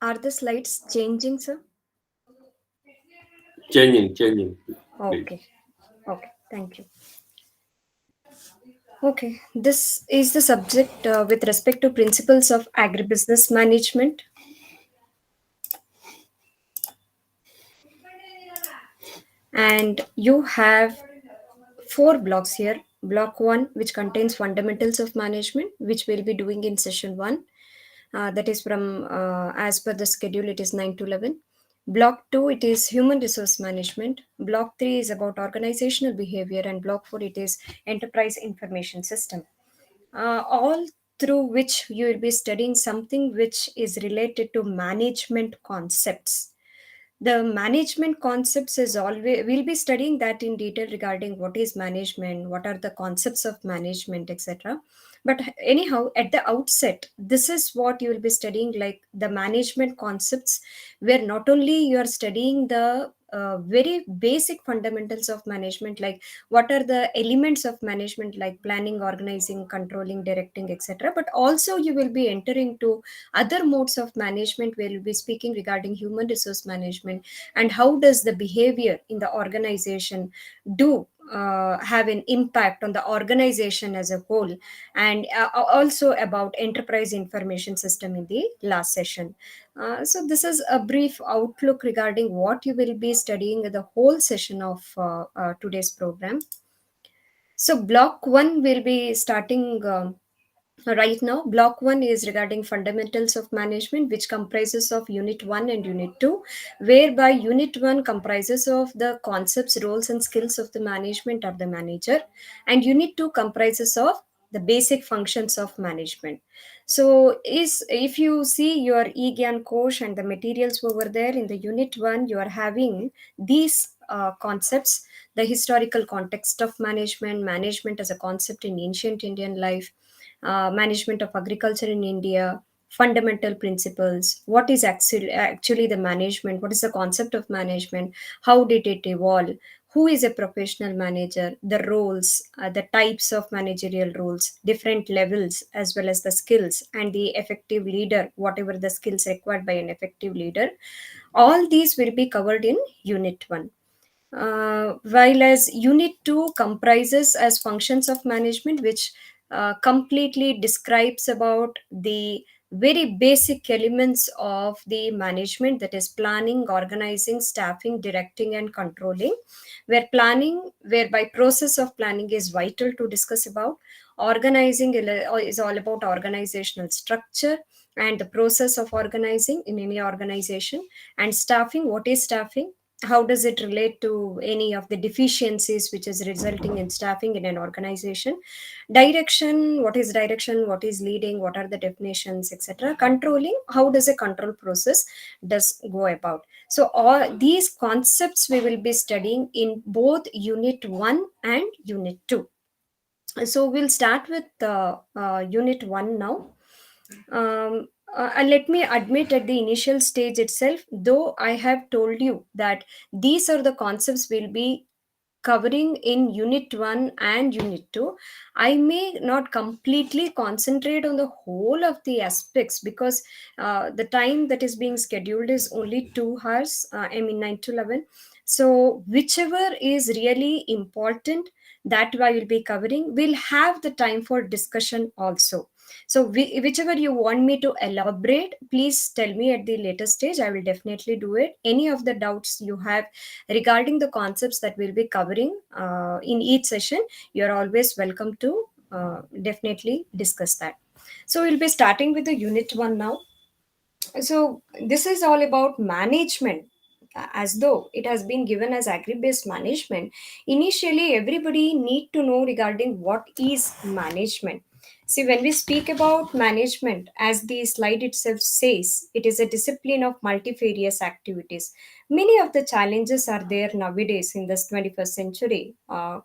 Are the slides changing, sir? Changing, please. Okay. Okay. Thank you. Okay. This is the subject with respect to principles of agribusiness management. And you have four blocks here. Block one, which contains fundamentals of management, which we'll be doing in session one. That is from, as per the schedule, it is 9 to 11. Block 2, it is human resource management. Block 3 is about organizational behavior, and block 4, it is enterprise information system. All through which you will be studying something which is related to management concepts. The management concepts is always, we'll be studying that in detail regarding what is management, what are the concepts of management, etc. But anyhow, at the outset, this is what you will be studying, like the management concepts, where not only you are studying the very basic fundamentals of management, like what are the elements of management, like planning, organizing, controlling, directing, etc. But also you will be entering to other modes of management, where we'll be speaking regarding human resource management, and how does the behavior in the organization do have an impact on the organization as a whole, and also about enterprise information system in the last session. So this is a brief outlook regarding what you will be studying in the whole session of today's program. So block 1 will be starting right now. Block 1 is regarding fundamentals of management, which comprises of unit 1 and unit 2, whereby unit 1 comprises of the concepts, roles and skills of the management or the manager, and unit 2 comprises of the basic functions of management. So is, if you see your e-gyan course and the materials over there, in the unit 1 you are having these concepts: the historical context of management, management as a concept in ancient Indian life, management of agriculture in India, fundamental principles, what is actually the management, what is the concept of management, how did it evolve, who is a professional manager, the roles, the types of managerial roles, different levels, as well as the skills, and the effective leader, whatever the skills required by an effective leader. All these will be covered in Unit 1. While as Unit 2 comprises as functions of management, which completely describes about the very basic elements of the management, that is planning, organizing, staffing, directing and controlling, where planning, whereby process of planning is vital to discuss about. Organizing is all about organizational structure and the process of organizing in any organization. And staffing, what is staffing, how does it relate to any of the deficiencies which is resulting in staffing in an organization. Direction, what is direction, what is leading, what are the definitions, etc. Controlling, how does a control process does go about. So all these concepts we will be studying in both unit 1 and unit 2. So we'll start with unit 1 now. And let me admit, at the initial stage itself, though I have told you that these are the concepts we'll be covering in unit 1 and unit 2, I may not completely concentrate on the whole of the aspects, because the time that is being scheduled is only 2 hours, I mean 9 to 11. So whichever is really important, that I will be covering, we'll have the time for discussion also. So whichever you want me to elaborate, please tell me at the later stage. I will definitely do it. Any of the doubts you have regarding the concepts that we'll be covering in each session, you're always welcome to definitely discuss that. So we'll be starting with the unit 1 now. So this is all about management, as though it has been given as agri-based management. Initially, everybody need to know regarding what is management. See, when we speak about management, as the slide itself says, it is a discipline of multifarious activities. Many of the challenges are there nowadays in this 21st century: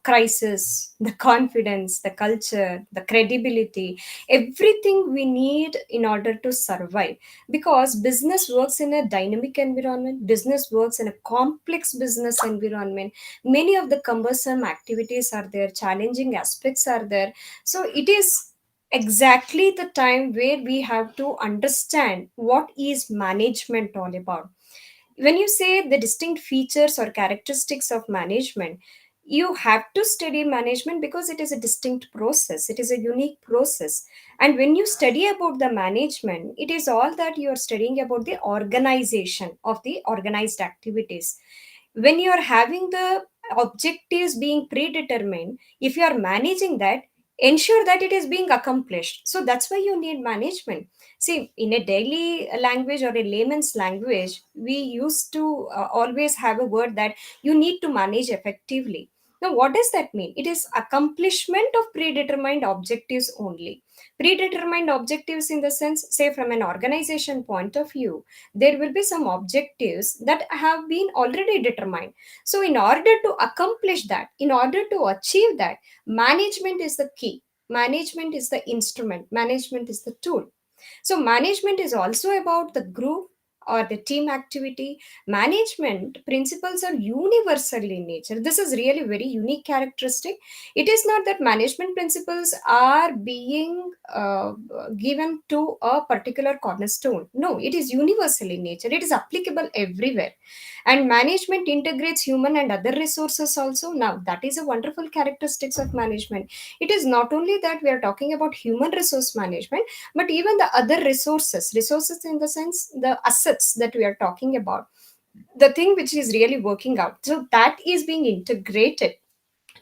crisis, the confidence, the culture, the credibility, everything we need in order to survive. Because business works in a dynamic environment, business works in a complex business environment. Many of the cumbersome activities are there, challenging aspects are there. So it is exactly the time where we have to understand what is management all about. When you say the distinct features or characteristics of management, you have to study management because it is a distinct process, it is a unique process. And when you study about the management, it is all that you are studying about the organization of the organized activities. When you are having the objectives being predetermined, if you are managing that, ensure that it is being accomplished. So that's why you need management. See, in a daily language or a layman's language, we used to always have a word that you need to manage effectively. Now, what does that mean? It is accomplishment of predetermined objectives only. Predetermined objectives, in the sense, say, from an organization point of view, there will be some objectives that have been already determined. So, in order to accomplish that, in order to achieve that, management is the key. Management is the instrument. Management is the tool. So, management is also about the group or the team activity. Management principles are universal in nature. This is really very unique characteristic. It is not that management principles are being given to a particular cornerstone. No, it is universal in nature. It is applicable everywhere. And management integrates human and other resources also. Now, that is a wonderful characteristics of management. It is not only that we are talking about human resource management, but even the other resources in the sense the assets that we are talking about, the thing which is really working out, so that is being integrated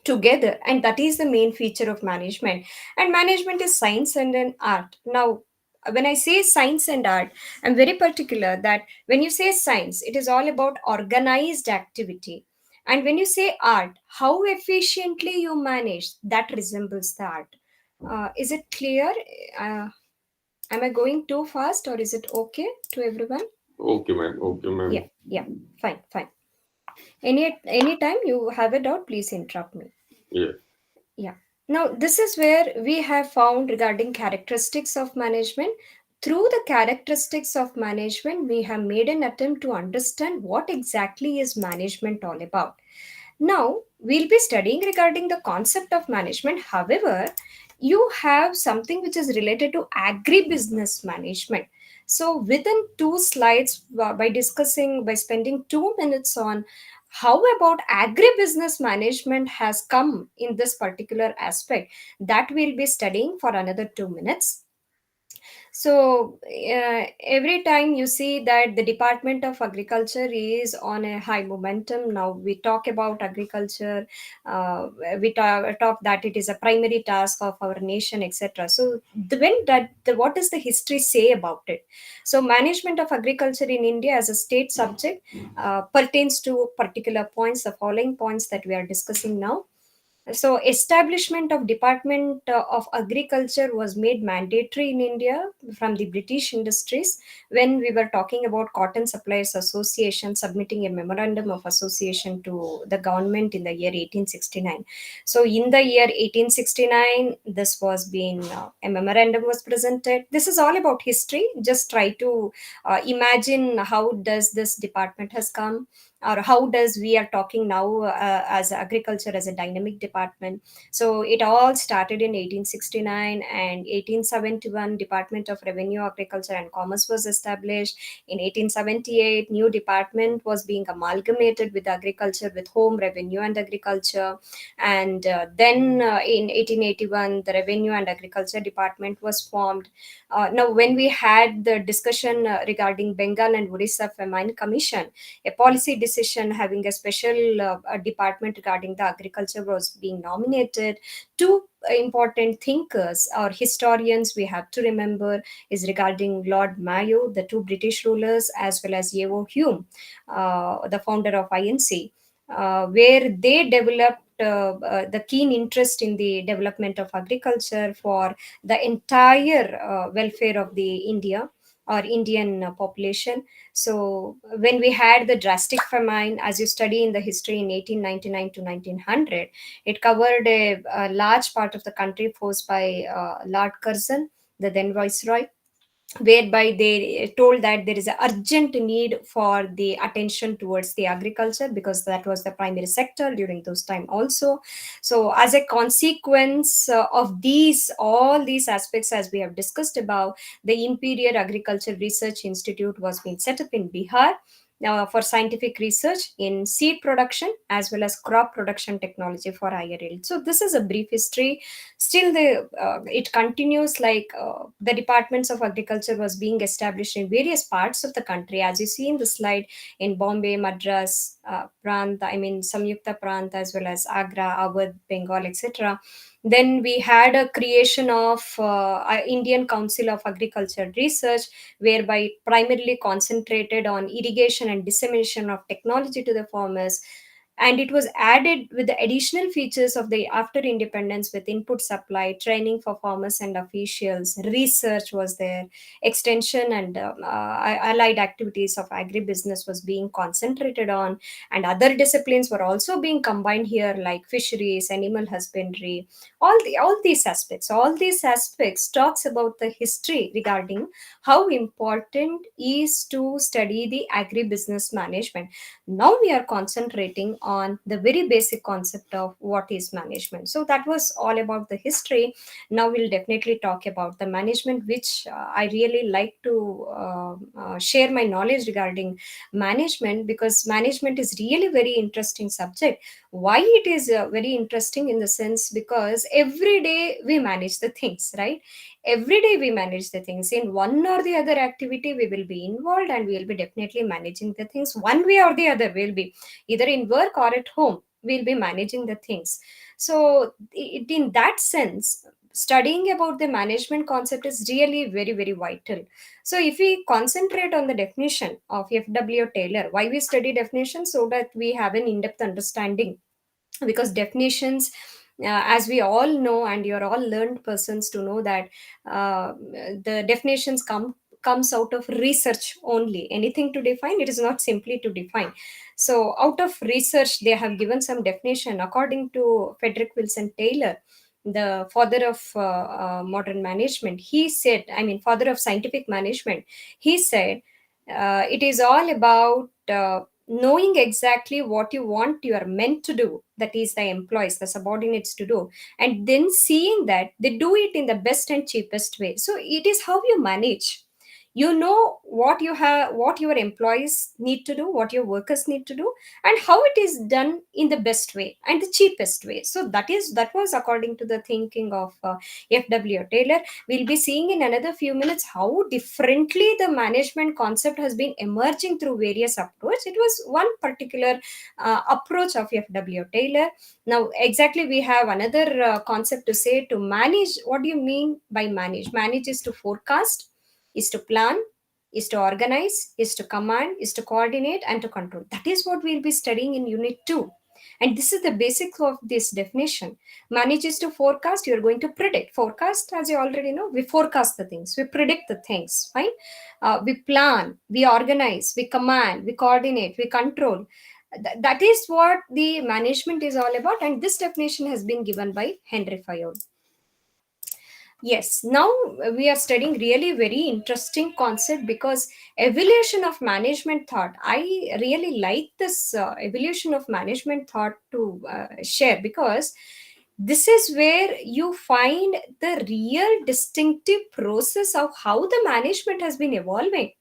together, and that is the main feature of management. And management is science and an art. Now, when I say science and art, I'm very particular that when you say science, it is all about organized activity. And when you say art, how efficiently you manage, that resembles the art. Is it clear? uh, Am I going too fast, or is it okay to everyone? Okay, ma'am. Okay, Yeah, ma'am. yeah, fine, fine. Any time you have a doubt, please interrupt me. Yeah. Yeah. Now, this is where we have found regarding characteristics of management. Through the characteristics of management, we have made an attempt to understand what exactly is management all about. Now, we'll be studying regarding the concept of management. However, you have something which is related to agribusiness management. So, within two slides, by spending 2 minutes on how about agribusiness management has come in this particular aspect, that we'll be studying for another 2 minutes. So every time you see that the Department of Agriculture is on a high momentum. Now we talk about agriculture, talk that it is a primary task of our nation, etc. So what does the history say about it? So management of agriculture in India as a state subject pertains to particular points, the following points that we are discussing now. So establishment of Department of Agriculture was made mandatory in India from the British industries when we were talking about Cotton Suppliers Association submitting a memorandum of association to the government in the year 1869. So in the year 1869, this was being a memorandum was presented. This is all about history. Just try to imagine how does this department has come, or how does we are talking now as agriculture as a dynamic department. So it all started in 1869, and 1871 Department of Revenue, Agriculture and Commerce was established. In 1878, new department was being amalgamated with agriculture, with home, revenue and agriculture. And then in 1881 the Revenue and Agriculture Department was formed. Now when we had the discussion regarding Bengal and Orissa Famine Commission, a policy decision having a special department regarding the agriculture was being nominated. Two important thinkers or historians we have to remember is regarding Lord Mayo, the two British rulers, as well as Yeo Hume, the founder of INC, where they developed the keen interest in the development of agriculture for the entire welfare of the India or Indian population. So when we had the drastic famine, as you study in the history in 1899 to 1900, it covered a large part of the country forced by Lord Curzon, the then viceroy. whereby they told that there is an urgent need for the attention towards the agriculture, because that was the primary sector during those time also. So as a consequence of these all these aspects, as we have discussed above, the Imperial Agriculture Research Institute was being set up in Bihar for scientific research in seed production as well as crop production technology for higher yield. So this is a brief history. Still the it continues, like the departments of agriculture was being established in various parts of the country, as you see in the slide, in Bombay, Madras, Prant, I mean Samyukta Prant, as well as Agra, Awadh, Bengal, etc. Then we had a creation of Indian Council of Agriculture Research, whereby primarily concentrated on irrigation and dissemination of technology to the farmers. And it was added with the additional features of the after independence, with input supply, training for farmers and officials, research was there, extension and allied activities of agribusiness was being concentrated on, and other disciplines were also being combined here, like fisheries, animal husbandry, all these aspects talks about the history regarding how important is to study the agribusiness management. Now we are concentrating on the very basic concept of what is management. So that was all about the history. Now we'll definitely talk about the management, which I really like to share my knowledge regarding management, because management is really very interesting subject. Why it is very interesting in the sense, because every day we manage the things, right? Every day we manage the things in one or the other activity, we will be involved, and we will be definitely managing the things one way or the other. Will be either in work or at home, we'll be managing the things. So in that sense, studying about the management concept is really very very vital. So if we concentrate on the definition of FW Taylor, why we study definition, so that we have an in-depth understanding, because definitions, as we all know, and you're all learned persons to know that the definitions comes out of research only. Anything to define, it is not simply to define. So out of research they have given some definition. According to Frederick Wilson Taylor, the father of modern management, he said, I mean father of scientific management, he said, it is all about knowing exactly what you want you are meant to do, that is the employees, the subordinates to do, and then seeing that they do it in the best and cheapest way. So it is how you manage. You know what you have, what your employees need to do, what your workers need to do, and how it is done in the best way and the cheapest way. So that was according to the thinking of FW Taylor. We'll be seeing in another few minutes how differently the management concept has been emerging through various approach. It was one particular approach of FW Taylor. Now exactly we have another concept to say, to manage. What do you mean by manage? Manage is to forecast, is to plan, is to organize, is to command, is to coordinate, and to control. That is what we'll be studying in Unit 2. And this is the basics of this definition. Manage is to forecast, you're going to predict. Forecast, as you already know, we forecast the things, we predict the things, fine? We plan, we organize, we command, we coordinate, we control. That is what the management is all about. And this definition has been given by Henry Fayol. Yes, now we are studying really very interesting concept, because evolution of management thought. I really like this evolution of management thought to share, because this is where you find the real distinctive process of how the management has been evolving.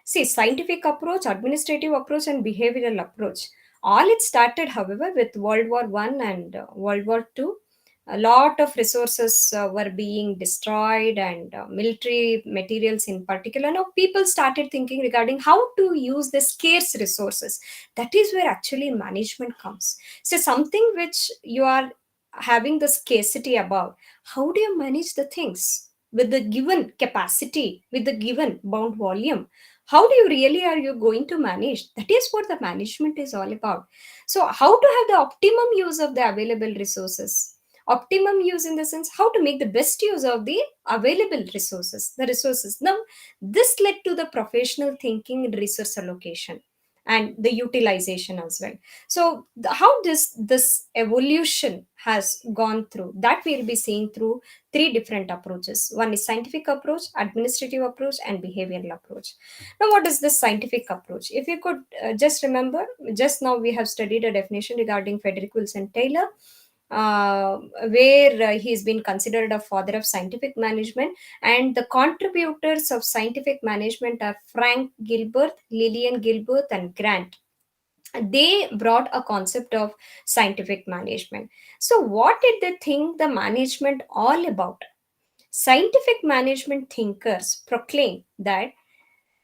See, scientific approach, administrative approach, and behavioral approach. All it started, however, with World War One and World War Two. A lot of resources were being destroyed, and military materials in particular. Now, people started thinking regarding how to use the scarce resources. That is where actually management comes. So, something which you are having the scarcity about, how do you manage the things with the given capacity, with the given bound volume? How do you really are you going to manage? That is what the management is all about. So how to have the optimum use of the available resources? Optimum use in the sense, how to make the best use of the available resources, the resources. Now this led to the professional thinking in resource allocation, and the utilization as well. So how this evolution has gone through, that we'll be seeing through three different approaches. One is scientific approach, administrative approach, and behavioral approach. Now, what is this scientific approach? If you could just remember, just now we have studied a definition regarding Frederick Wilson Taylor, where he's been considered a father of scientific management, and the contributors of scientific management are Frank Gilbert, Lillian Gilbert, and Grant. They brought a concept of scientific management. So what did they think the management all about? Scientific management thinkers proclaim that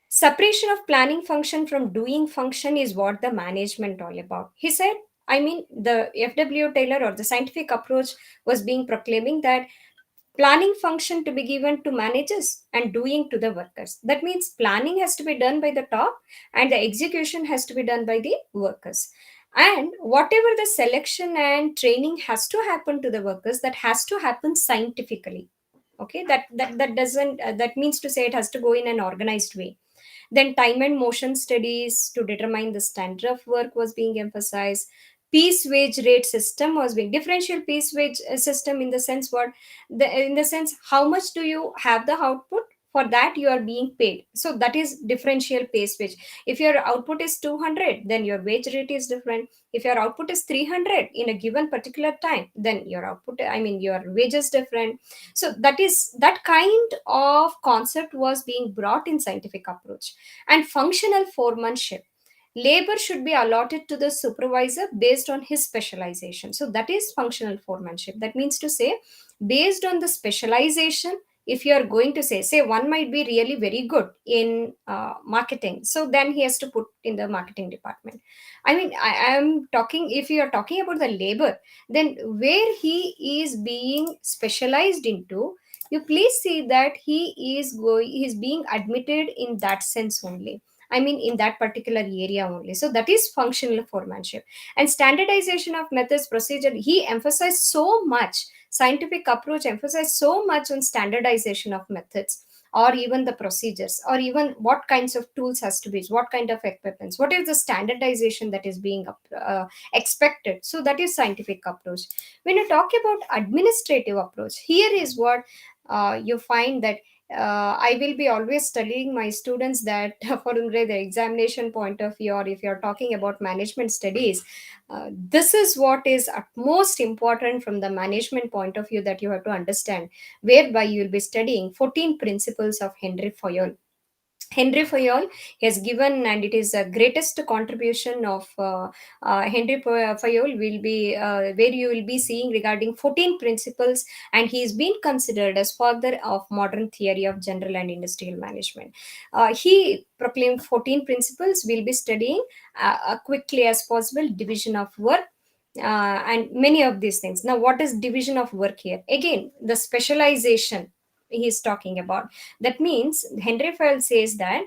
separation of planning function from doing function is what the management all about. He said, I mean, the FW Taylor or the scientific approach was being proclaiming that planning function to be given to managers and doing to the workers. That means planning has to be done by the top and the execution has to be done by the workers. And whatever the selection and training has to happen to the workers, that has to happen scientifically. Okay, that doesn't that means to say it has to go in an organized way. Then time and motion studies to determine the standard of work was being emphasized. Piece wage rate system was being differential piece wage system, in the sense what, in the sense how much do you have the output, for that you are being paid. So that is differential piece wage. If your output is 200, then your wage rate is different. If your output is 300 in a given particular time, then your output, I mean your wage is different. So that is, that kind of concept was being brought in scientific approach. And functional foremanship, labor should be allotted to the supervisor based on his specialization. So that is functional foremanship. That means to say, based on the specialization, if you are going to say one might be really very good in marketing, so then he has to put in the marketing department. I mean, I am talking, if you are talking about the labor, then where he is being specialized into, you please see that he is being admitted in that sense only. I mean, in that particular area only. So that is functional foremanship. And standardization of methods, procedure, he emphasized so much, scientific approach emphasized so much on standardization of methods, or even the procedures, or even what kinds of tools has to be used, what kind of equipments, what is the standardization that is being expected. So that is scientific approach. When you talk about administrative approach, here is what you find that I will be always telling my students that for the examination point of view, or if you're talking about management studies, this is what is at most important from the management point of view that you have to understand, whereby you will be studying 14 principles of Henry Fayol. Henry Fayol has given, and it is the greatest contribution of Henry Fayol will be where you will be seeing regarding 14 principles, and he is being considered as father of modern theory of general and industrial management. He proclaimed 14 principles. We'll be studying quickly as possible division of work, and many of these things. Now, what is division of work here? Again, the specialization he is talking about. That means Henry Fayol says that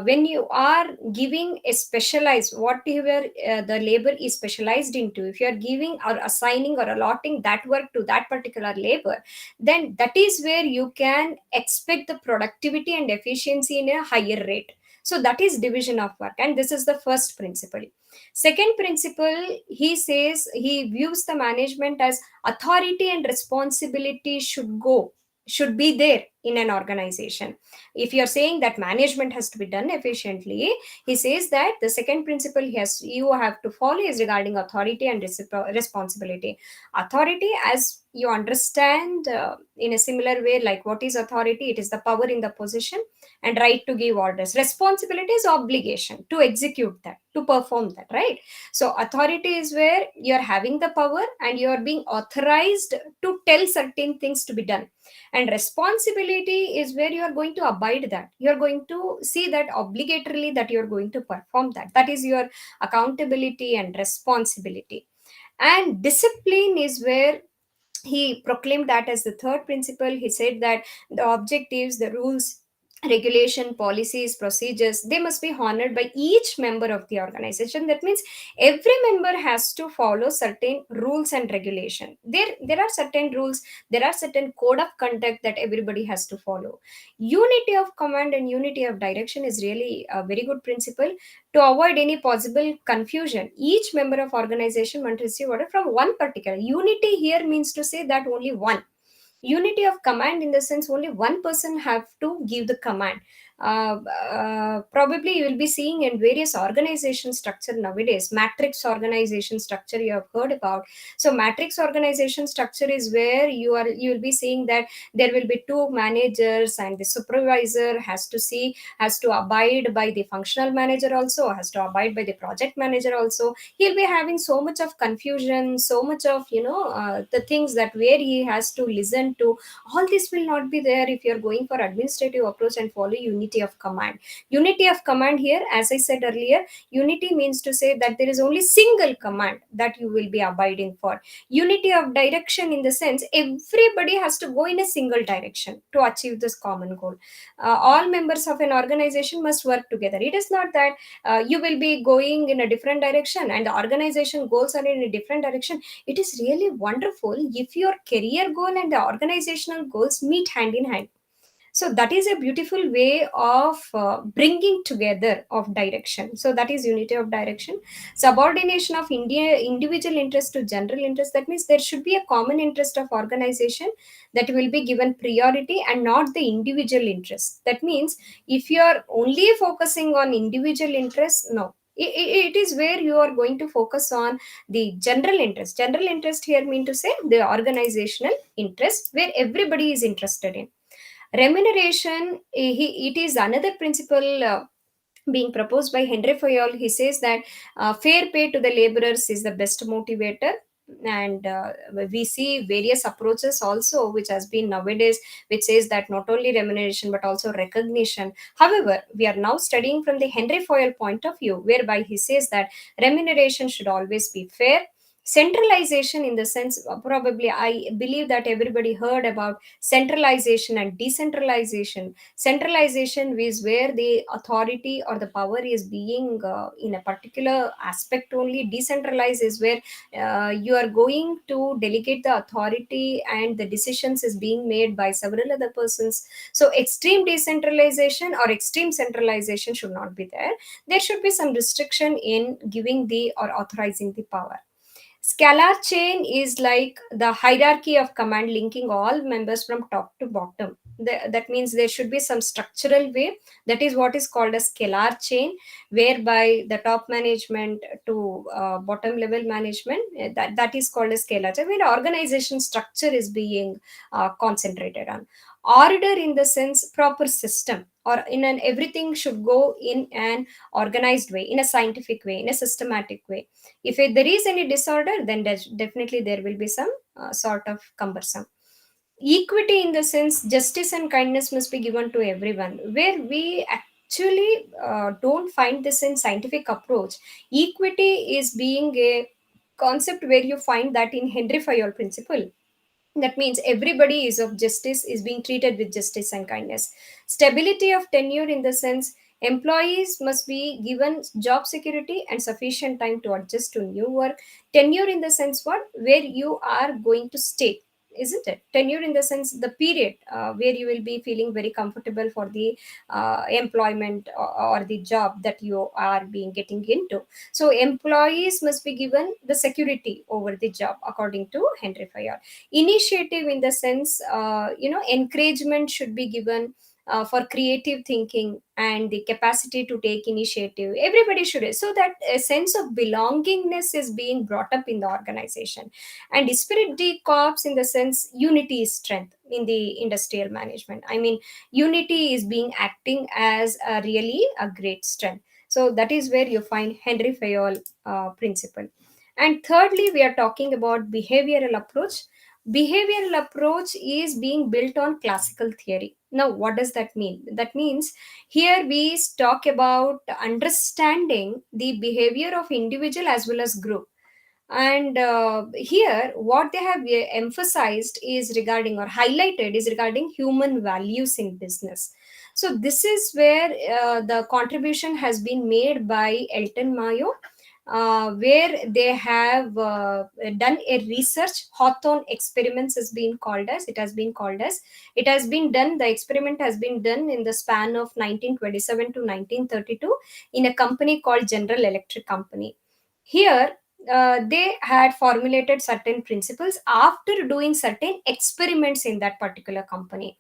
when you are giving a specialized, whatever the labor is specialized into, if you are giving or assigning or allotting that work to that particular labor, then that is where you can expect the productivity and efficiency in a higher rate. So that is division of work, and this is the first principle. Second principle, he says he views the management as authority and responsibility should be there in an organization. If you're saying that management has to be done efficiently, he says that the second principle you have to follow is regarding authority and responsibility. Authority, as you understand, in a similar way, like what is authority? It is the power in the position, and right to give orders. Responsibility is obligation to execute that, to perform that, right? So authority is where you're having the power and you're being authorized to tell certain things to be done. And responsibility is where you are going to abide that, you are going to see that obligatorily, that you are going to perform that. That is your accountability and responsibility. And discipline is where he proclaimed that as the third principle. He said that the objectives, the rules, regulation, policies, procedures, they must be honored by each member of the organization. That means every member has to follow certain rules and regulation. There are certain rules, there are certain code of conduct that everybody has to follow. Unity of command and unity of direction is really a very good principle. To avoid any possible confusion, each member of organization must receive order from one particular. Unity here means to say that only one. Unity of command in the sense only one person have to give the command. Probably you will be seeing in various organization structure nowadays, matrix organization structure you have heard about. So matrix organization structure is where you will be seeing that there will be two managers, and the supervisor has to abide by the functional manager, also has to abide by the project manager also. He'll be having so much of confusion, so much of the things that where he has to listen to. All this will not be there if you're going for administrative approach and follow unity of command. Unity of command here, as I said earlier, unity means to say that there is only single command that you will be abiding for. Unity of direction in the sense everybody has to go in a single direction to achieve this common goal. All members of an organization must work together. It is not that you will be going in a different direction and the organization goals are in a different direction. It is really wonderful if your career goal and the organizational goals meet hand in hand. So that is a beautiful way of bringing together of direction. So that is unity of direction. Subordination of individual interest to general interest, that means there should be a common interest of organization that will be given priority and not the individual interest. That means if you are only focusing on individual interest, no, it is where you are going to focus on the general interest. General interest here mean to say the organizational interest where everybody is interested in. Remuneration, it is another principle being proposed by Henry Fayol. He says that fair pay to the laborers is the best motivator. And we see various approaches also which has been nowadays, which says that not only remuneration but also recognition. However, we are now studying from the Henry Fayol point of view, whereby he says that remuneration should always be fair. Centralization in the sense, probably I believe that everybody heard about centralization and decentralization. Centralization is where the authority or the power is being in a particular aspect only. Decentralized is where you are going to delegate the authority and the decisions is being made by several other persons. So extreme decentralization or extreme centralization should not be there. There should be some restriction in giving the or authorizing the power. Scalar chain is like the hierarchy of command linking all members from top to bottom. That means there should be some structural way. That is what is called a scalar chain, whereby the top management to bottom level management, that is called a scalar chain, where organization structure is being concentrated on. Order in the sense proper system, or in an everything should go in an organized way, in a scientific way, in a systematic way. If there is any disorder, then definitely there will be some sort of cumbersome. Equity in the sense justice and kindness must be given to everyone, where we actually don't find this in scientific approach. Equity is being a concept where you find that in Henry Fayol principle. That means everybody is of justice, is being treated with justice and kindness. Stability of tenure in the sense employees must be given job security and sufficient time to adjust to new work. Tenure in the sense what, where you are going to stay, isn't it? Tenure in the sense the period where you will be feeling very comfortable for the employment, or the job that you are being getting into. So employees must be given the security over the job according to Henry Fayol. Initiative in the sense, encouragement should be given for creative thinking and the capacity to take initiative. Everybody should, so that a sense of belongingness is being brought up in the organization. And spirit de corps in the sense unity is strength in the industrial management. I mean, unity is being acting as a really a great strength. So that is where you find Henry Fayol principle. And thirdly, we are talking about behavioral approach. Behavioral approach is being built on classical theory. Now what does that mean? That means here we talk about understanding the behavior of individual as well as group. And here what they have emphasized is regarding or highlighted is regarding human values in business. So this is where the contribution has been made by Elton Mayo, where they have done a research. Hawthorne experiments has been called as, it has been done, the experiment has been done in the span of 1927 to 1932 in a company called General Electric Company. Here, they had formulated certain principles after doing certain experiments in that particular company.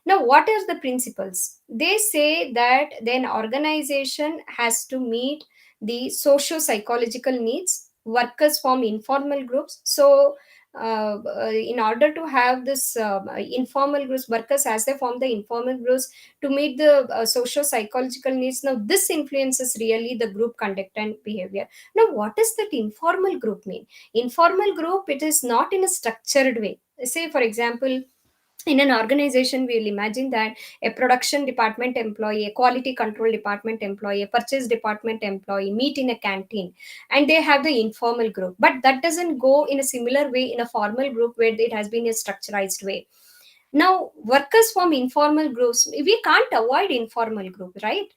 Now, what are the principles? They say that then organization has to meet the socio-psychological needs. Workers form informal groups. So, in order to have this informal groups, workers as they form the informal groups to meet the socio-psychological needs. Now, this influences really the group conduct and behavior. Now, what does that informal group mean? Informal group, it is not in a structured way. Say, for example, in an organization we will imagine that a production department employee, a quality control department employee, a purchase department employee meet in a canteen, and they have the informal group, but that doesn't go in a similar way in a formal group where it has been a structurized way. Now workers form informal groups. We can't avoid informal group, right?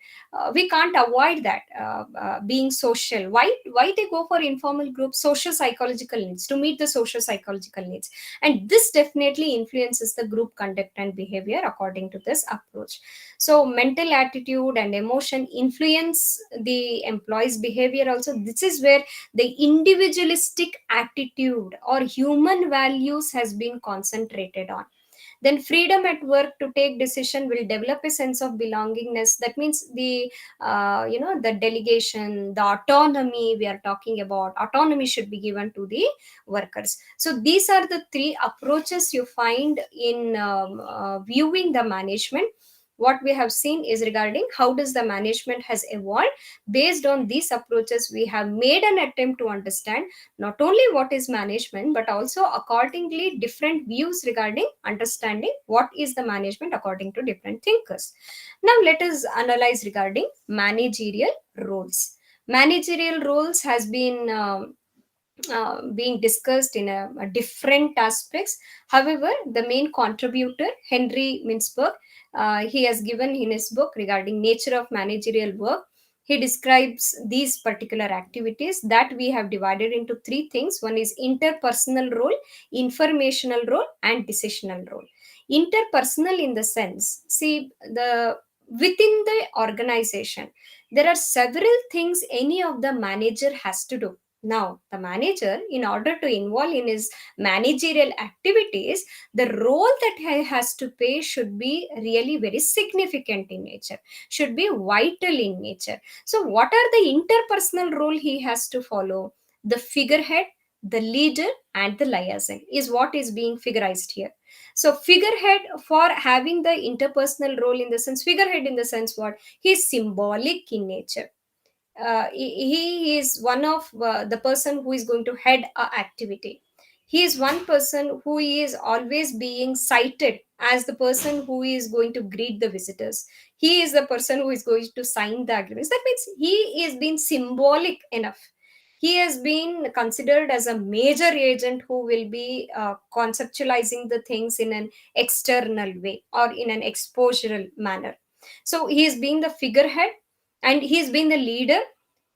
We can't avoid that being social. Why they go for informal groups? Social psychological needs, to meet the social psychological needs. And this definitely influences the group conduct and behavior according to this approach. So mental attitude and emotion influence the employees behavior also. This is where the individualistic attitude or human values has been concentrated on. Then freedom at work to take decision will develop a sense of belongingness. That means the the delegation, the autonomy, we are talking about autonomy should be given to the workers. So these are the three approaches you find in viewing the management. What we have seen is regarding how does the management has evolved. Based on these approaches, we have made an attempt to understand not only what is management, but also accordingly different views regarding understanding what is the management according to different thinkers. Now let us analyze regarding managerial roles. Managerial roles has been being discussed in a different aspects. However, the main contributor, Henry Mintzberg, he has given in his book regarding nature of managerial work. He describes these particular activities that we have divided into three things. One is interpersonal role, informational role, and decisional role. Interpersonal in the sense, see, the within the organization, there are several things any of the manager has to do. Now, the manager, in order to involve in his managerial activities, the role that he has to play should be really very significant in nature, should be vital in nature. So, what are the interpersonal role he has to follow? The figurehead, the leader, and the liaison is what is being figurized here. So, figurehead for having the interpersonal role in the sense, figurehead in the sense what? He is symbolic in nature. He is one of the person who is going to head a activity. He is one person who is always being cited as the person who is going to greet the visitors. He is the person who is going to sign the agreements. That means he is being symbolic enough. He has been considered as a major agent who will be conceptualizing the things in an external way or in an exposural manner. So he is being the figurehead, and he's been the leader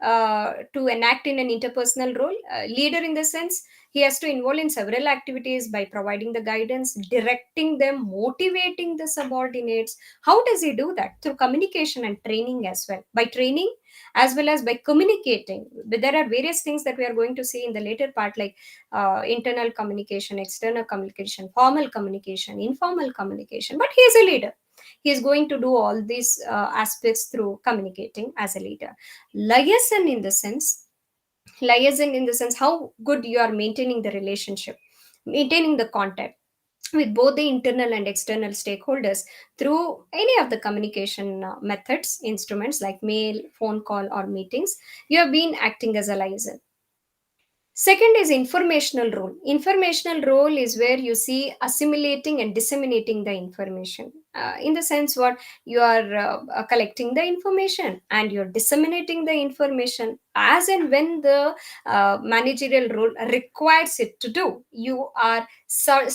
to enact in an interpersonal role. Leader in the sense, he has to involve in several activities by providing the guidance, directing them, motivating the subordinates. How does he do that? Through communication and training as well. By training as well as by communicating. But there are various things that we are going to see in the later part, like internal communication, external communication, formal communication, informal communication. But he is a leader. He is going to do all these aspects through communicating as a leader. Liaison in the sense, liaison in the sense how good you are maintaining the relationship, maintaining the contact with both the internal and external stakeholders through any of the communication methods, instruments like mail, phone call, or meetings. You have been acting as a liaison. Second is informational role. Informational role is where you see assimilating and disseminating the information. in the sense what you are collecting the information and you're disseminating the information as and when the managerial role requires it to do. You are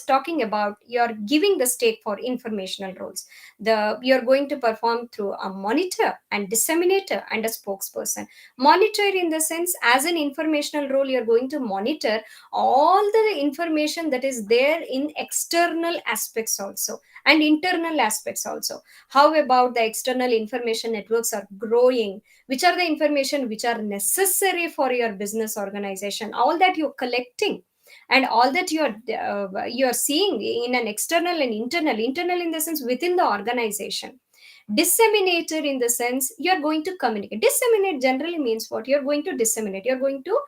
talking about you're giving the stake for informational roles. You're going to perform through a monitor and disseminator and a spokesperson. Monitor in the sense, as an informational role, you're going to monitor all the information that is there in external aspects also and internal aspects also. How about the external information networks are growing, which are the information which are necessary for your business organization, all that you're collecting and all that you're seeing in an external and internal in the sense within the organization. Disseminator in the sense you're going to communicate. Disseminate generally means what? You're going to disseminate, you're going to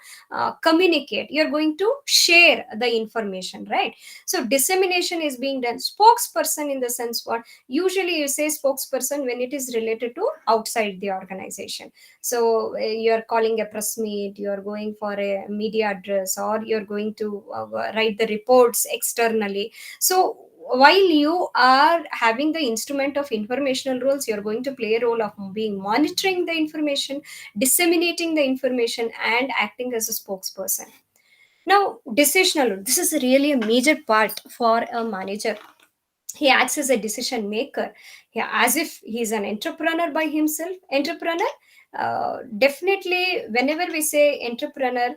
communicate, you're going to share the information, right? So dissemination is being done. Spokesperson in the sense what? Usually you say spokesperson when it is related to outside the organization. So you're calling a press meet, you're going for a media address, or you're going to write the reports externally. So while you are having the instrument of informational roles, you're going to play a role of being monitoring the information, disseminating the information, and acting as a spokesperson. Now, decisional role. This is really a major part for a manager. He acts as a decision maker, yeah, as if he's an entrepreneur by himself. Entrepreneur, definitely whenever we say entrepreneur,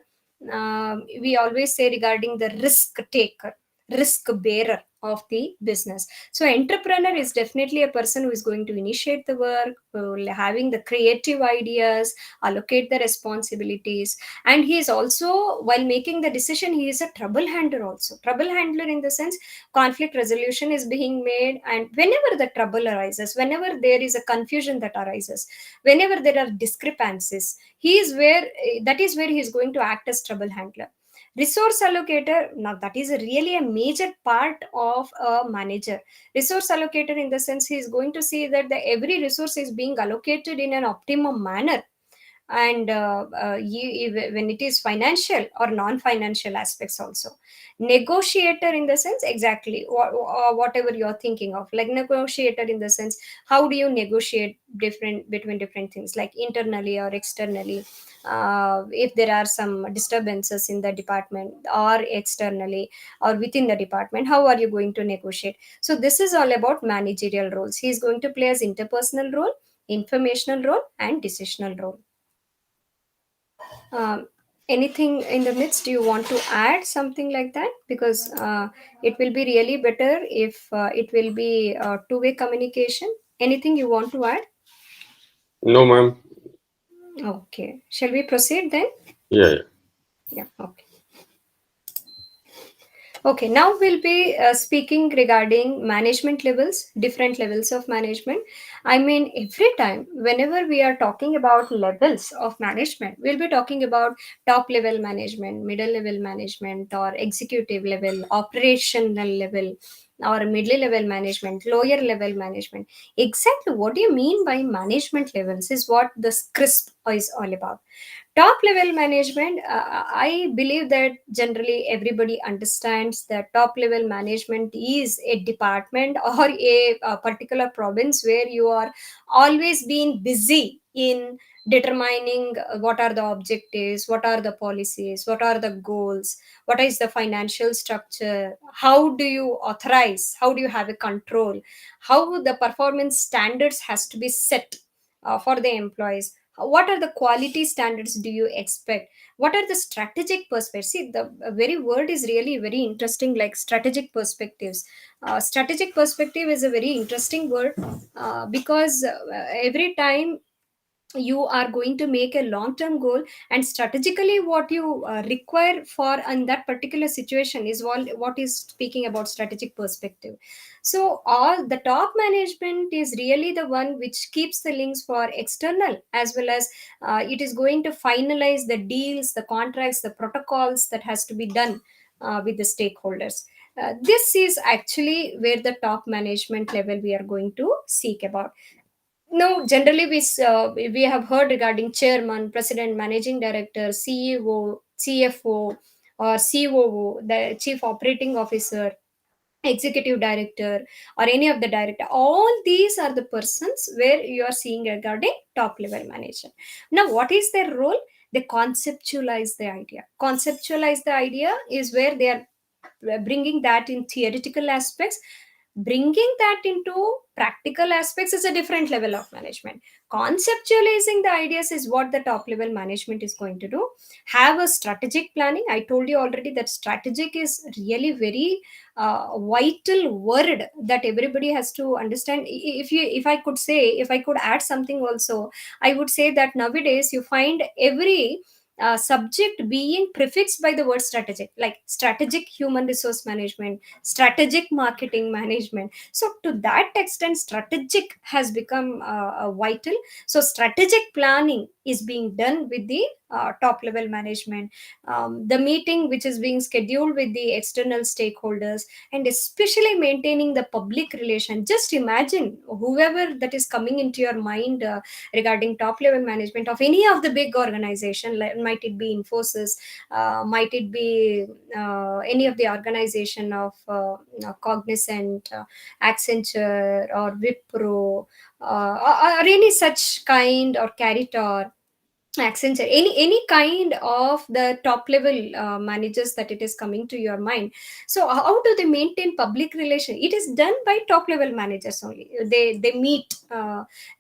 we always say regarding the risk taker, risk bearer of the business. So entrepreneur is definitely a person who is going to initiate the work, who will having the creative ideas, allocate the responsibilities. And he is also, while making the decision, he is a trouble handler also. Trouble handler in the sense conflict resolution is being made, and whenever the trouble arises, whenever there is a confusion that arises, whenever there are discrepancies, he is where that is where he is going to act as trouble handler. Resource allocator, now that is really a major part of a manager. Resource allocator in the sense he is going to see that every resource is being allocated in an optimum manner, and when it is financial or non-financial aspects also. Negotiator in the sense exactly whatever you're thinking of, like negotiator in the sense how do you negotiate different between different things like internally or externally. If there are some disturbances in the department or externally or within the department, how are you going to negotiate? So this is all about managerial roles. He is going to play as interpersonal role, informational role, and decisional role. um, Anything in the midst, do you want to add something like that? Because it will be really better if it will be two-way communication. Anything you want to add? No, ma'am. Okay, shall we proceed then? Yeah, yeah. Yeah, okay. Okay, now we'll be speaking regarding management levels, different levels of management. I mean, every time, whenever we are talking about levels of management, we'll be talking about top level management, middle level management, or executive level, operational level, or middle level management, lower level management. Exactly what do you mean by management levels is what this crisp is all about. Top level management, I believe that generally everybody understands that top level management is a department or a particular province where you are always being busy in determining what are the objectives, what are the policies, what are the goals, what is the financial structure, how do you authorize, how do you have a control, how the performance standards has to be set for the employees, what are the quality standards do you expect, what are the strategic perspectives. See, the very word is really very interesting, like strategic perspectives. Strategic perspective is a very interesting word because every time you are going to make a long term goal, and strategically what you require for in that particular situation is what is speaking about strategic perspective. So all the top management is really the one which keeps the links for external, as well as it is going to finalize the deals, the contracts, the protocols that has to be done with the stakeholders. This is actually where the top management level we are going to seek about. No, generally we have heard regarding chairman, president, managing director, CEO, CFO, or COO, the chief operating officer, executive director or any of the director. All these are the persons where you are seeing regarding top level manager. Now what is their role? They conceptualize the idea. Conceptualize the idea is where they are bringing that in theoretical aspects. Bringing that into practical aspects is a different level of management. Conceptualizing the ideas is what the top level management is going to do. Have a strategic planning. I told you already that strategic is really very vital word that everybody has to understand. If I could say, if I could add something also, I would say that nowadays you find every subject being prefixed by the word strategic, like strategic human resource management, strategic marketing management. So to that extent strategic has become vital. So strategic planning is being done with the top level management. The meeting which is being scheduled with the external stakeholders, and especially maintaining the public relation. Just imagine whoever that is coming into your mind regarding top level management of any of the big organization, like, might it be Infosys, might it be any of the organization of Cognizant, Accenture or Wipro, or any such kind, or Caritor, Accenture, any kind of the top level managers that it is coming to your mind. So how do they maintain public relation? It is done by top level managers only. They meet,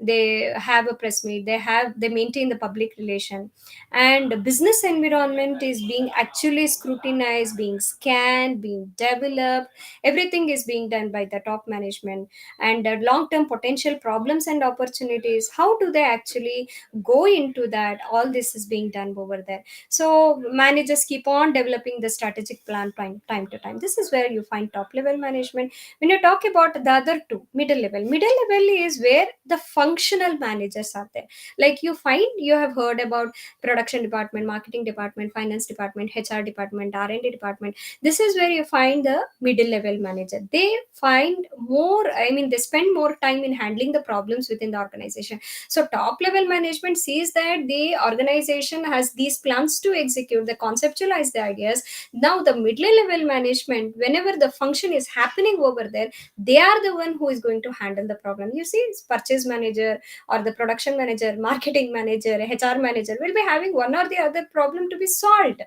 they have a press meet, they maintain the public relation, and business environment is being actually scrutinized, being scanned, being developed. Everything is being done by the top management. And long term potential problems and opportunities, how do they actually go into that? All this is being done over there. So managers keep on developing the strategic plan time to time. This is where you find top level management. When you talk about the other two, middle level is where the functional managers are there. Like you find, you have heard about production department, marketing department, finance department, HR department, R&D department. This is where you find the middle level manager. They find more, I mean, they spend more time in handling the problems within the organization. So top level management sees that the organization has these plans to execute, they conceptualize the ideas. Now the middle level management, whenever the function is happening over there, they are the one who is going to handle the problem. You see, purchase manager or the production manager, marketing manager, HR manager will be having one or the other problem to be solved.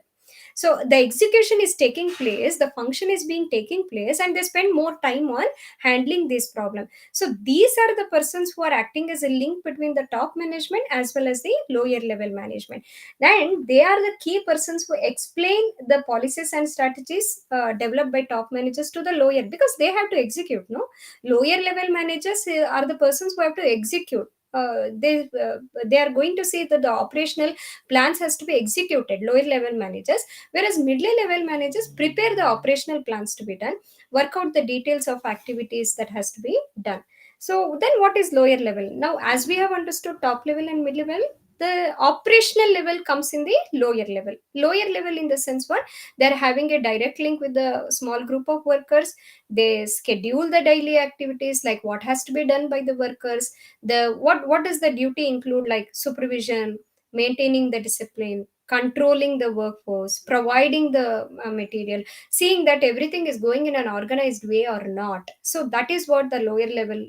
So the execution is taking place, the function is being taking place, and they spend more time on handling this problem. So these are the persons who are acting as a link between the top management as well as the lower level management. Then they are the key persons who explain the policies and strategies developed by top managers to the lower, because they have to execute, no. Lower level managers are the persons who have to execute. They are going to see that the operational plans has to be executed, lower level managers. Whereas middle level managers prepare the operational plans to be done, work out the details of activities that has to be done. So then what is lower level? Now, as we have understood top level and mid level, the operational level comes in the lower level. Lower level in the sense what? They're having a direct link with the small group of workers. They schedule the daily activities, like what has to be done by the workers. The what does the duty include, like supervision, maintaining the discipline, controlling the workforce, providing the material, seeing that everything is going in an organized way or not. So that is what the lower level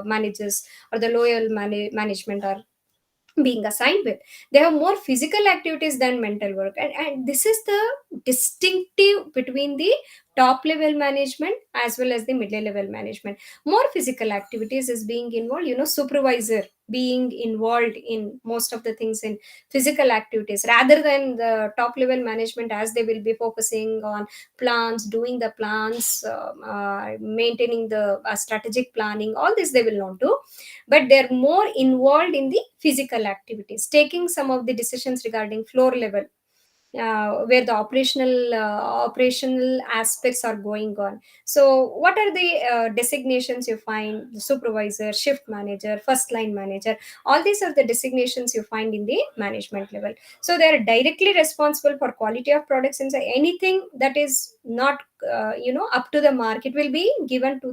managers or the management are being assigned with. They have more physical activities than mental work, and this is the distinctive between the top level management as well as the middle level management. More physical activities is being involved, supervisor being involved in most of the things in physical activities, rather than the top level management, as they will be focusing on plans, doing the plans, maintaining the strategic planning. All this they will not do, but they're more involved in the physical activities, taking some of the decisions regarding floor level, where the operational aspects are going on. So what are the designations you find? The supervisor, shift manager, first line manager, all these are the designations you find in the management level. So they are directly responsible for quality of products, and so anything that is not up to the mark. It will be given to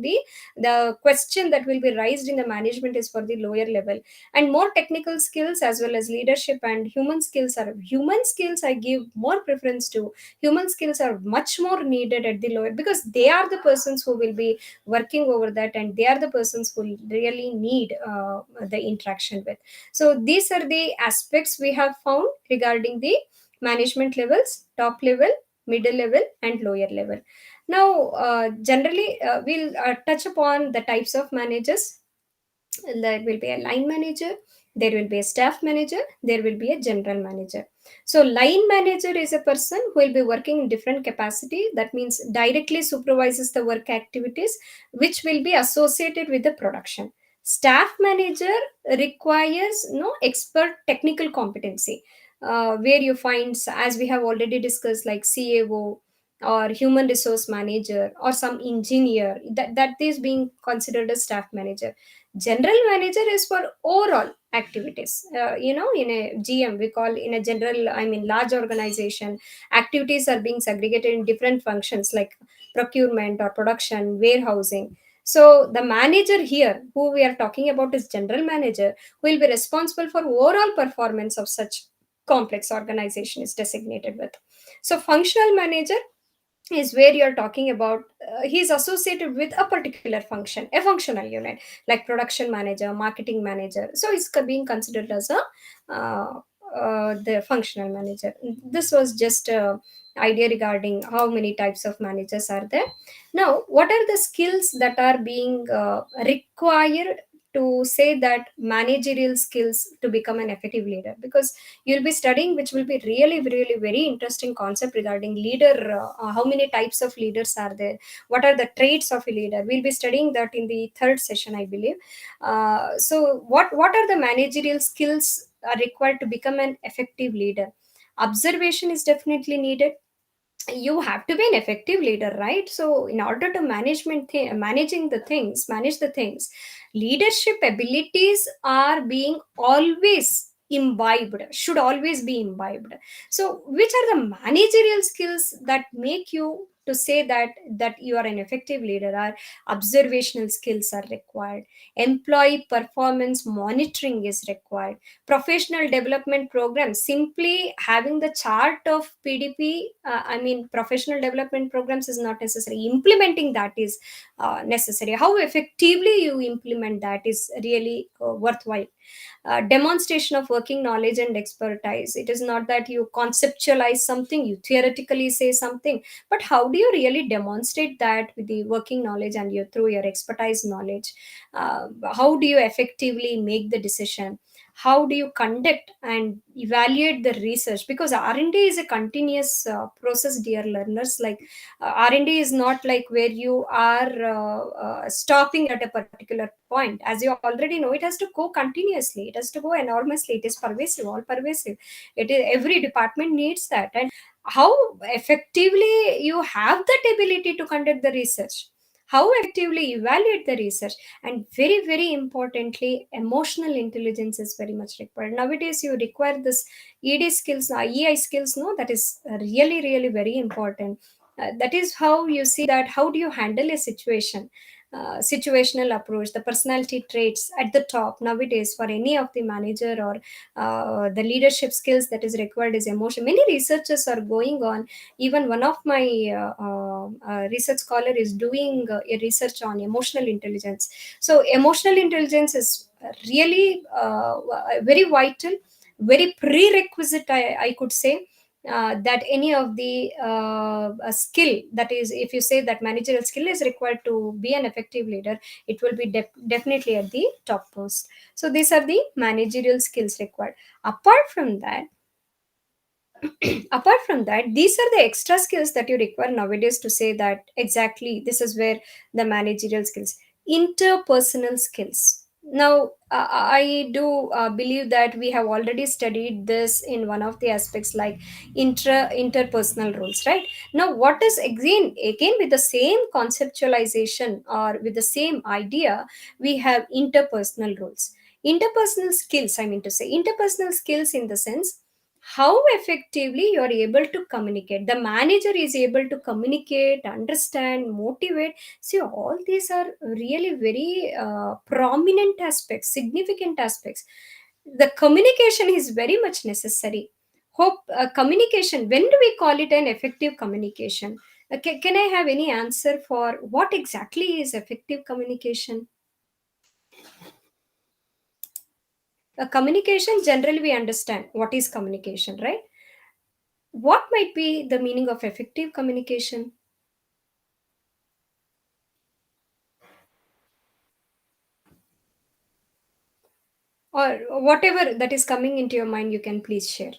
the question that will be raised in the management is for the lower level. And more technical skills as well as leadership and human skills I give more preference to. Human skills are much more needed at the lower, because they are the persons who will be working over that, and they are the persons who really need the interaction with. So these are the aspects we have found regarding the management levels: top level, middle level, and lower level. Now, generally, we'll touch upon the types of managers. There will be a line manager, there will be a staff manager, there will be a general manager. So line manager is a person who will be working in different capacity, that means directly supervises the work activities which will be associated with the production. Staff manager requires no expert technical competency, where you find, as we have already discussed, like CAO or human resource manager or some engineer, that is being considered a staff manager. General manager is for overall activities. In a GM, we call, in a general, I mean large organization, activities are being segregated in different functions like procurement or production, warehousing. So the manager here who we are talking about is general manager, who will be responsible for overall performance of such complex organization is designated with. So functional manager is where you're talking about, he's associated with a particular function, a functional unit, like production manager, marketing manager. So it's being considered as a the functional manager. This was just a idea regarding how many types of managers are there. Now, what are the skills that are being required to say that managerial skills to become an effective leader? Because you'll be studying, which will be really really very interesting concept regarding leader. How many types of leaders are there, what are the traits of a leader? We'll be studying that in the third session, I believe. So what are the managerial skills are required to become an effective leader? Observation is definitely needed. You have to be an effective leader, right? So in order to manage the things, leadership abilities are being always imbibed, should always be imbibed. So which are the managerial skills that make you to say that you are an effective leader? Are observational skills are required, employee performance monitoring is required, professional development program, simply having the chart of PDP, I mean professional development programs is not necessary, implementing that is necessary. How effectively you implement that is really worthwhile. Demonstration of working knowledge and expertise. It is not that you conceptualize something, you theoretically say something, but how do you really demonstrate that with the working knowledge and you through your expertise knowledge? How do you effectively make the decision? How do you conduct and evaluate the research? Because R&D is a continuous process, dear learners. Like R&D is not like where you are stopping at a particular point. As you already know, it has to go continuously, it has to go enormously, it is pervasive, all pervasive. It is, every department needs that. And how effectively you have that ability to conduct the research, how effectively evaluate the research, and very very importantly, emotional intelligence is very much required. Nowadays you require this ED skills, EI skills, no, that is really really very important. That is how you see that how do you handle a situation. Situational approach, the personality traits at the top nowadays for any of the manager or the leadership skills that is required is emotion. Many researchers are going on. Even one of my research scholar is doing a research on emotional intelligence. So emotional intelligence is really very vital, very prerequisite, I could say, that any of the skill, that is, if you say that managerial skill is required to be an effective leader, it will be definitely at the top post. So these are the managerial skills required. Apart from that, apart from that, these are the extra skills that you require nowadays to say that exactly this is where the managerial skills, interpersonal skills. Now I do believe that we have already studied this in one of the aspects, like interpersonal roles, right? Now what is again with the same conceptualization or with the same idea, we have interpersonal roles. Interpersonal skills, I mean to say interpersonal skills in the sense, how effectively you are able to communicate. The manager is able to communicate, understand, motivate. See, all these are really very prominent aspects, significant aspects. The communication is very much necessary. Hope communication, when do we call it an effective communication? Can I have any answer for what exactly is effective communication? Communication, generally we understand what is communication, right? What might be the meaning of effective communication? Or whatever that is coming into your mind, you can please share.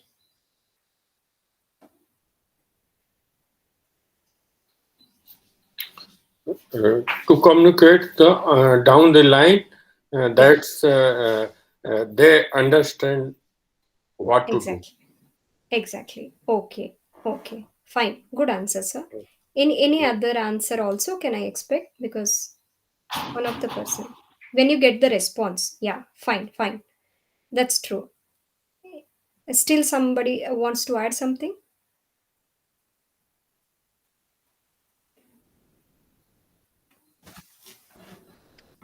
To communicate down the line, Yeah, that's they understand what to do. exactly. Exactly. Okay. Okay. Fine. Good answer, sir. Any other answer also can I expect? Because one of the person. When you get the response. Yeah, fine, fine. That's true. Still somebody wants to add something?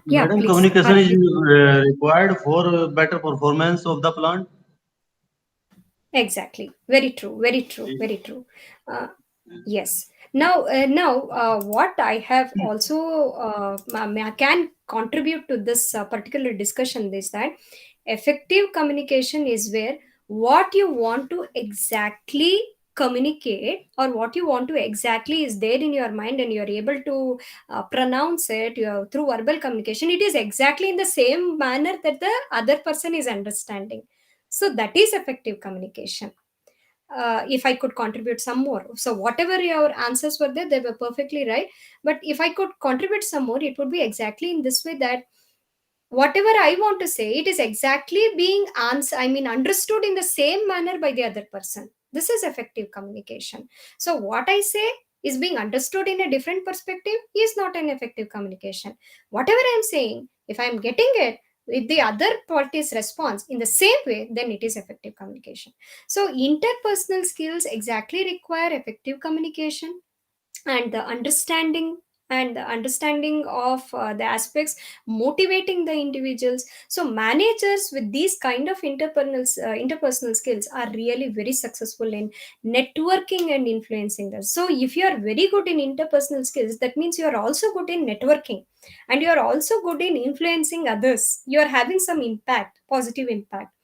Yeah, Madam, please. communication is Please. required for better performance of the plant. Exactly. Very true. Very true. Very true. Uh, yes. Now, what I have also can contribute to this particular discussion is that effective communication is where what you want to exactly communicate, or what you want to exactly is there in your mind, and you're able to pronounce it through verbal communication. It is exactly in the same manner that the other person is understanding. So that is effective communication. If I could contribute some more, so whatever your answers were there, they were perfectly right. But if I could contribute some more, it would be exactly in this way, that whatever I want to say, it is exactly being understood in the same manner by the other person. This is effective communication. So what I say is being understood in a different perspective is not an effective communication. Whatever I'm saying, if I'm getting it with the other party's response in the same way, then it is effective communication. So interpersonal skills exactly require effective communication, and the understanding of the aspects motivating the individuals. So managers with these kind of interpersonal skills are really very successful in networking and influencing them. So if you are very good in interpersonal skills, that means you are also good in networking, and you are also good in influencing others. You are having some impact, positive impact.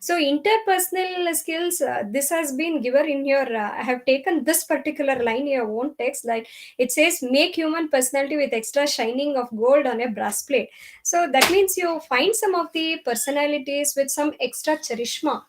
So interpersonal skills, this has been given in your I have taken this particular line in your own text, like it says, make human personality with extra shining of gold on a brass plate. So that means you find some of the personalities with some extra charisma.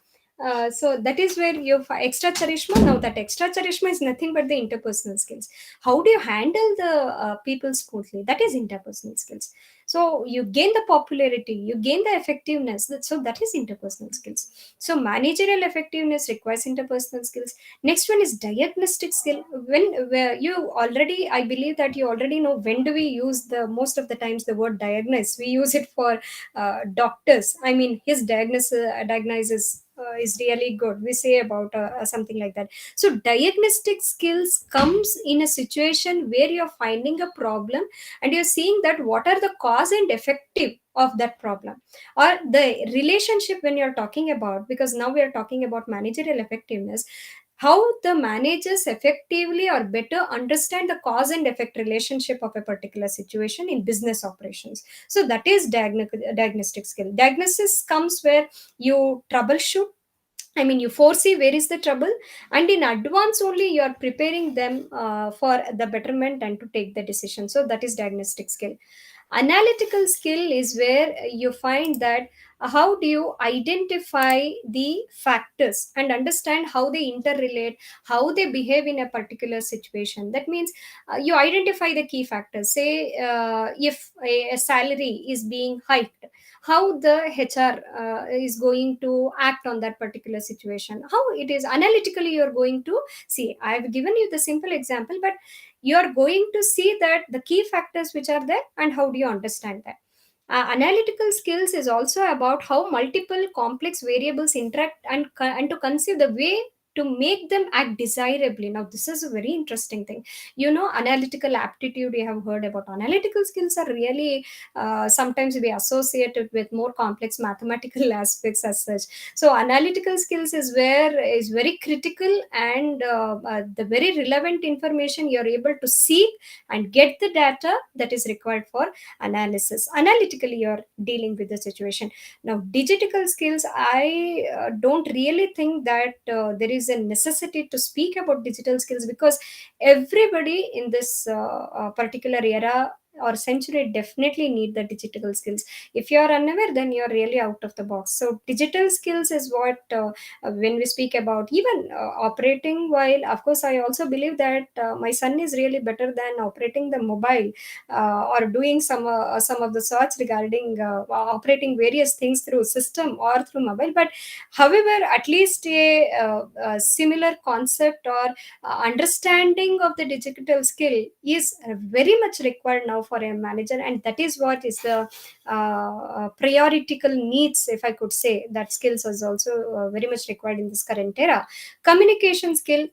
So that is where you extra charisma. Now that extra charisma is nothing but the interpersonal skills. How do you handle the people smoothly? That is interpersonal skills. So you gain the popularity, you gain the effectiveness. So that is interpersonal skills. So managerial effectiveness requires interpersonal skills. Next one is diagnostic skill. Where you already, I believe that you already know, when do we use the most of the times the word diagnose? We use it for doctors. I mean, his diagnosis is really good, we say about something like that. So diagnostic skills comes in a situation where you're finding a problem, and you're seeing that what are the cause and effective of that problem, or the relationship when you're talking about, because now we are talking about managerial effectiveness, how the managers effectively or better understand the cause and effect relationship of a particular situation in business operations. So that is diagnostic skill. Diagnosis comes where you troubleshoot. I mean, you foresee where is the trouble, and in advance only you are preparing them for the betterment and to take the decision. So that is diagnostic skill. Analytical skill is where you find that how do you identify the factors and understand how they interrelate, how they behave in a particular situation. That means you identify the key factors. Say if a salary is being hiked, how the HR is going to act on that particular situation, how it is analytically you're going to see. I've given you the simple example, but you're going to see that the key factors which are there, and how do you understand that. Analytical skills is also about how multiple complex variables interact, and to conceive the way to make them act desirably. Now this is a very interesting thing. Analytical aptitude, you have heard about. Analytical skills are really sometimes be associated with more complex mathematical aspects as such. So analytical skills is very critical, and the very relevant information you're able to seek and get the data that is required for analysis. Analytically you're dealing with the situation. Now digital skills, I don't really think that there is a necessity to speak about digital skills, because everybody in this particular era or century definitely need the digital skills. If you are unaware, then you are really out of the box. So digital skills is what, when we speak about even operating, while of course I also believe that my son is really better than operating the mobile, or doing some of the search regarding operating various things through system or through mobile. But however, at least a similar concept or understanding of the digital skill is very much required now for a manager, and that is what is the prioritical needs, if I could say. That skills is also very much required in this current era. Communication skill,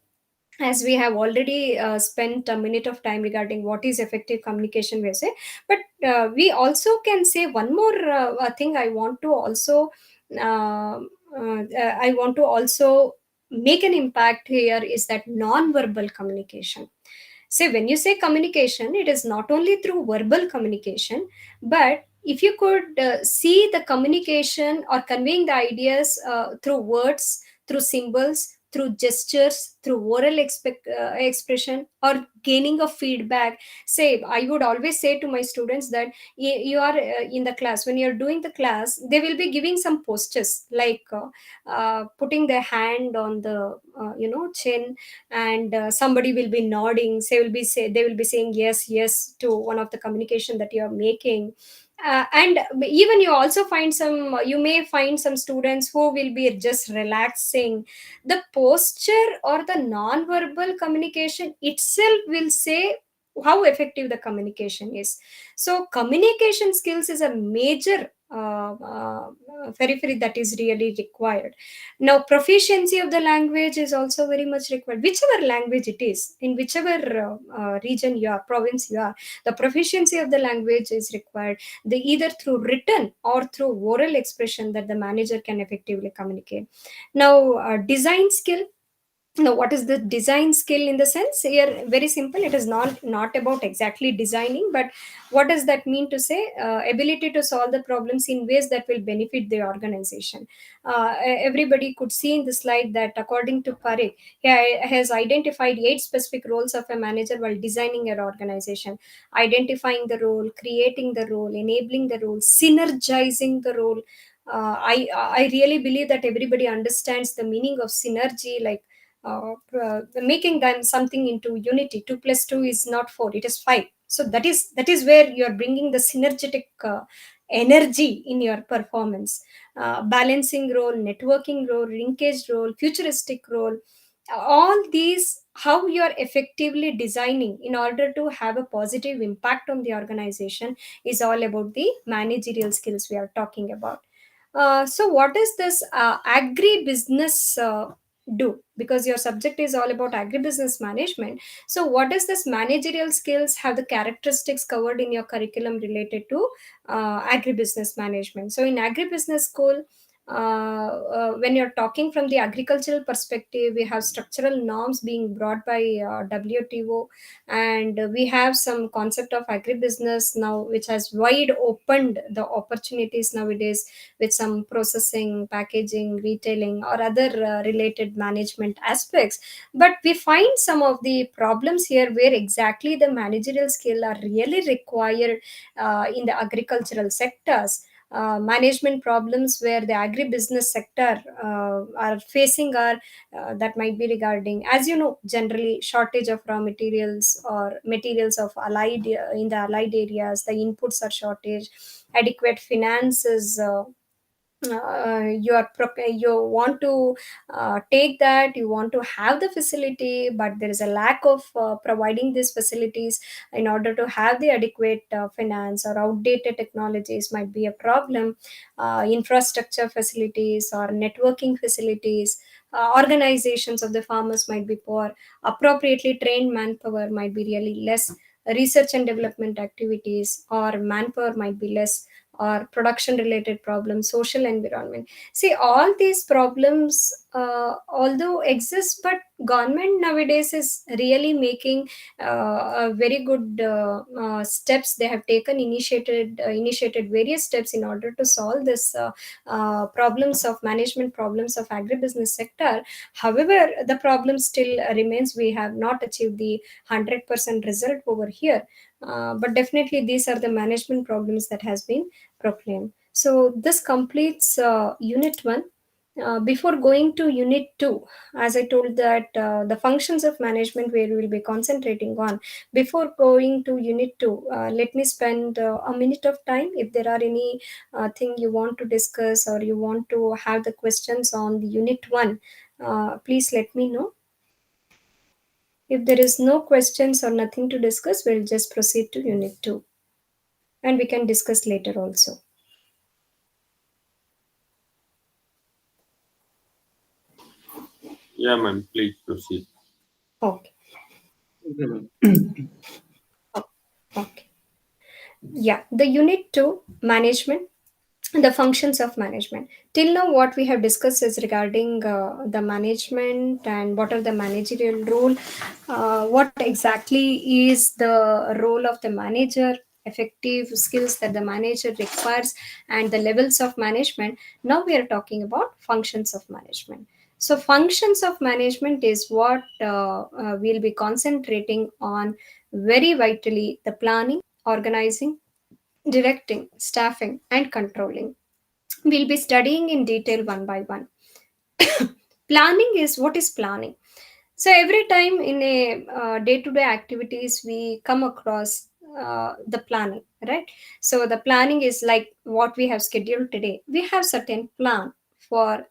as we have already spent a minute of time regarding what is effective communication, we say. But we also can say one more thing. I want to also make an impact here, is that non-verbal communication. Say, when you say communication, it is not only through verbal communication, but if you could see the communication or conveying the ideas through words, through symbols, through gestures, through oral expression, or gaining of feedback. Say, I would always say to my students that you are in the class, when you're doing the class, they will be giving some postures, like putting their hand on the chin, and somebody will be nodding. They will be saying yes, yes to one of the communication that you are making. And even you may find some students who will be just relaxing. The posture or the non-verbal communication itself will say how effective the communication is. So communication skills is a major periphery that is really required. Now proficiency of the language is also very much required, whichever language it is, in whichever region you are, province you are. The proficiency of the language is required, either through written or through oral expression, that the manager can effectively communicate. Now design skill. Now what is the design skill in the sense here? Very simple. It is not about exactly designing, but what does that mean to say? Ability to solve the problems in ways that will benefit the organization. Everybody could see in the slide that according to Parekh, he has identified 8 specific roles of a manager while designing an organization. Identifying the role, creating the role, enabling the role, synergizing the role. I really believe that everybody understands the meaning of synergy, like making them something into unity. 2 plus 2 is not 4, it is 5. So that is where you are bringing the synergetic energy in your performance. Balancing role, networking role, linkage role, futuristic role, all these, how you are effectively designing in order to have a positive impact on the organization, is all about the managerial skills we are talking about. So what is this agribusiness do? Because your subject is all about agribusiness management. So what does this managerial skills have the characteristics covered in your curriculum related to agribusiness management? So in agribusiness school, when you're talking from the agricultural perspective, we have structural norms being brought by WTO, and we have some concept of agribusiness now, which has wide opened the opportunities nowadays, with some processing, packaging, retailing, or other related management aspects. But we find some of the problems here, where exactly the managerial skill are really required in the agricultural sectors. Management problems where the agribusiness sector are facing are that might be regarding, as you know, generally shortage of raw materials or materials of allied in the allied areas. The inputs are shortage, adequate finances you want to take that, you want to have the facility, but there is a lack of providing these facilities in order to have the adequate finance, or outdated technologies might be a problem, infrastructure facilities or networking facilities, organizations of the farmers might be poor, appropriately trained manpower might be really less, research and development activities or manpower might be less, or production related problems, social environment. See, all these problems although exist, but government nowadays is really making a very good steps. They have taken initiated various steps in order to solve this problems of management, problems of agribusiness sector. However, the problem still remains. We have not achieved the 100% result over here, but definitely these are the management problems that has been proclaim. So this completes unit 1. Before going to unit 2, as I told that the functions of management where we will be concentrating on, before going to unit 2, let me spend a minute of time. If there are any thing you want to discuss, or you want to have the questions on the unit 1, please let me know. If there is no questions or nothing to discuss, we'll just proceed to unit 2, and we can discuss later also. Yeah, ma'am, please proceed. Okay. Okay, ma'am. Okay. Yeah, the unit 2, management, the functions of management. Till now what we have discussed is regarding the management and what are the managerial role, what exactly is the role of the manager, effective skills that the manager requires, and the levels of management. Now we are talking about functions of management. So functions of management is what we'll be concentrating on very vitally: the planning, organizing, directing, staffing, and controlling. We'll be studying in detail one by one. Planning is what is planning? So every time in a day-to-day activities we come across the planning, right? So the planning is like what we have scheduled today. We have certain plan for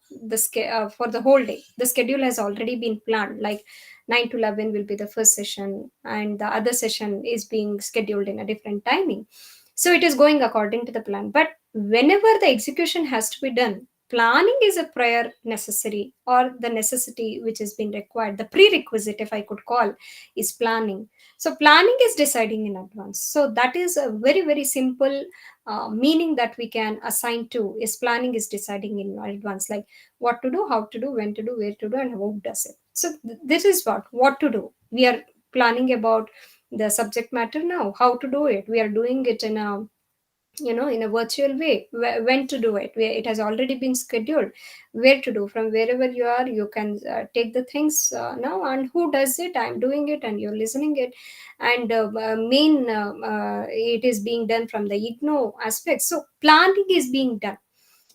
for the whole day. The schedule has already been planned, like 9 to 11 will be the first session, and the other session is being scheduled in a different timing. So it is going according to the plan, but whenever the execution has to be done, planning is a prior necessary, or the necessity which has been required, the prerequisite, if I could call, is planning. So planning is deciding in advance. So that is a very very simple meaning that we can assign to, is planning is deciding in advance, like what to do, how to do, when to do, where to do, and who does it. So this is what to do. We are planning about the subject matter. Now how to do it, we are doing it in a, in a virtual way. When to do it, where it has already been scheduled, where to do, from wherever you are you can take the things now, and who does it, I'm doing it and you're listening it. And it is being done from the igno aspect. So planning is being done.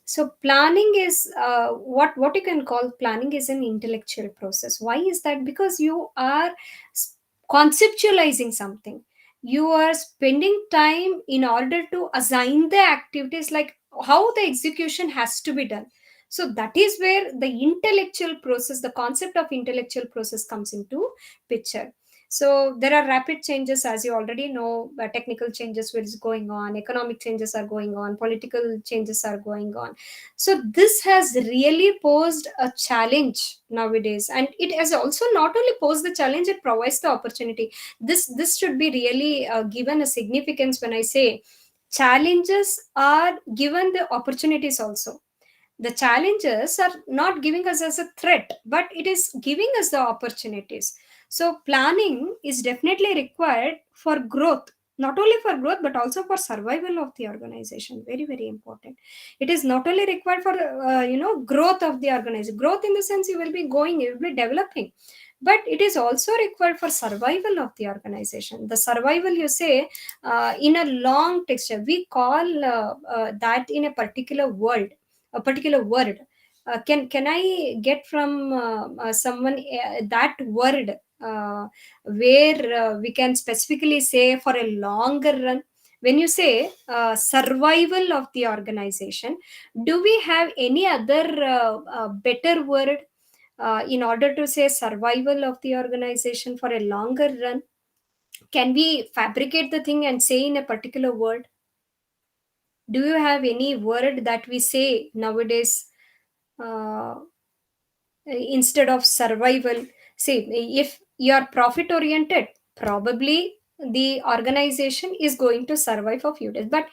So planning is what you can call, planning is an intellectual process. Why is that? Because you are s- conceptualizing something. You are spending time in order to assign the activities, like how the execution has to be done. So that is where the intellectual process, the concept of intellectual process comes into picture. So there are rapid changes, as you already know. Technical changes which is going on, economic changes are going on, political changes are going on. So this has really posed a challenge nowadays, and it has also not only posed the challenge, it provides the opportunity. This should be really given a significance. When I say challenges are given, the opportunities also. The challenges are not giving us as a threat, but it is giving us the opportunities. So planning is definitely required for growth, not only for growth but also for survival of the organization. Very very important. It is not only required for growth of the organization, growth in the sense you will be going, you will be developing, but it is also required for survival of the organization. The survival, you say, in a long texture, we call that in a particular world, a particular word. Can I get from someone that word, where we can specifically say for a longer run? When you say survival of the organization, do we have any other better word in order to say survival of the organization for a longer run? Can we fabricate the thing and say in a particular word? Do you have any word that we say nowadays uh, instead of survival? See, if you are profit oriented, probably the organization is going to survive for few days. But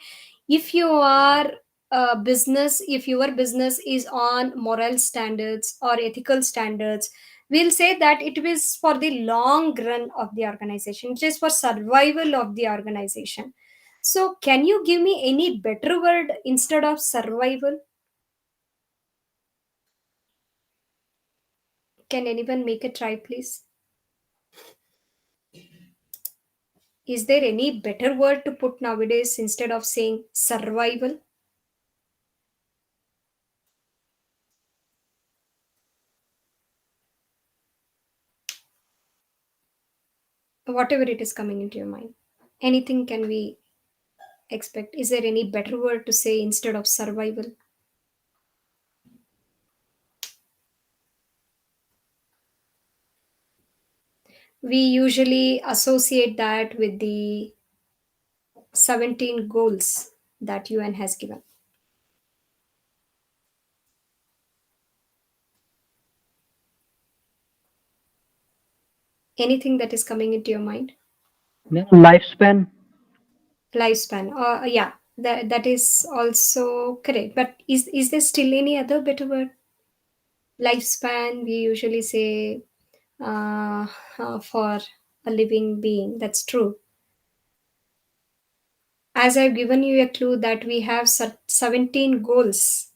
if you are a business, if your business is on moral standards or ethical standards, we'll say that it is for the long run of the organization, it is for survival of the organization. So can you give me any better word instead of survival? Can anyone make a try, please? Is there any better word to put nowadays instead of saying survival? Whatever it is coming into your mind. Anything can we expect? Is there any better word to say instead of survival? We usually associate that with the 17 goals that UN has given. Anything that is coming into your mind? Lifespan. Lifespan. Yeah, that is also correct. But is there still any other better word? Lifespan, we usually say for a living being. That's true. As I've given you a clue that we have 17 goals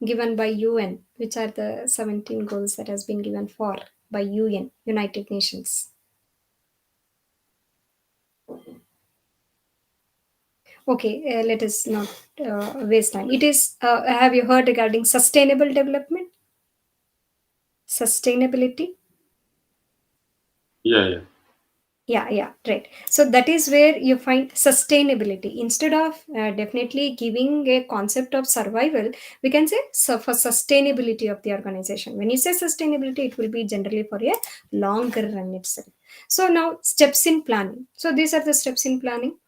given by UN, which are the 17 goals that has been given for by UN, United Nations. Okay, let us not waste time. It is, have you heard regarding sustainable development? Sustainability? Yeah, yeah. Yeah, right. So that is where you find sustainability. Instead of definitely giving a concept of survival, we can say for sustainability of the organization. When you say sustainability, it will be generally for a longer run itself. So now steps in planning. So these are the steps in planning.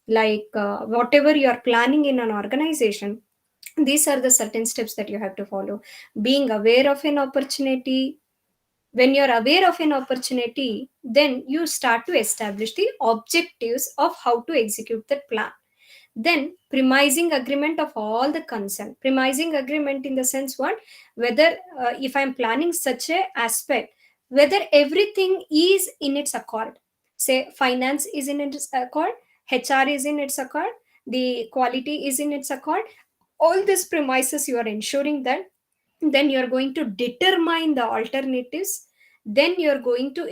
Like whatever you are planning in an organization, these are the certain steps that you have to follow. Being aware of an opportunity. When you're aware of an opportunity, then you start to establish the objectives of how to execute that plan. Then premising agreement of all the concern. Premising agreement in the sense what? Whether if I'm planning such a aspect, whether everything is in its accord. Say finance is in its accord, HR is in its accord, the quality is in its accord. All these premises you are ensuring that. Then you're going to determine the alternatives. Then you're going to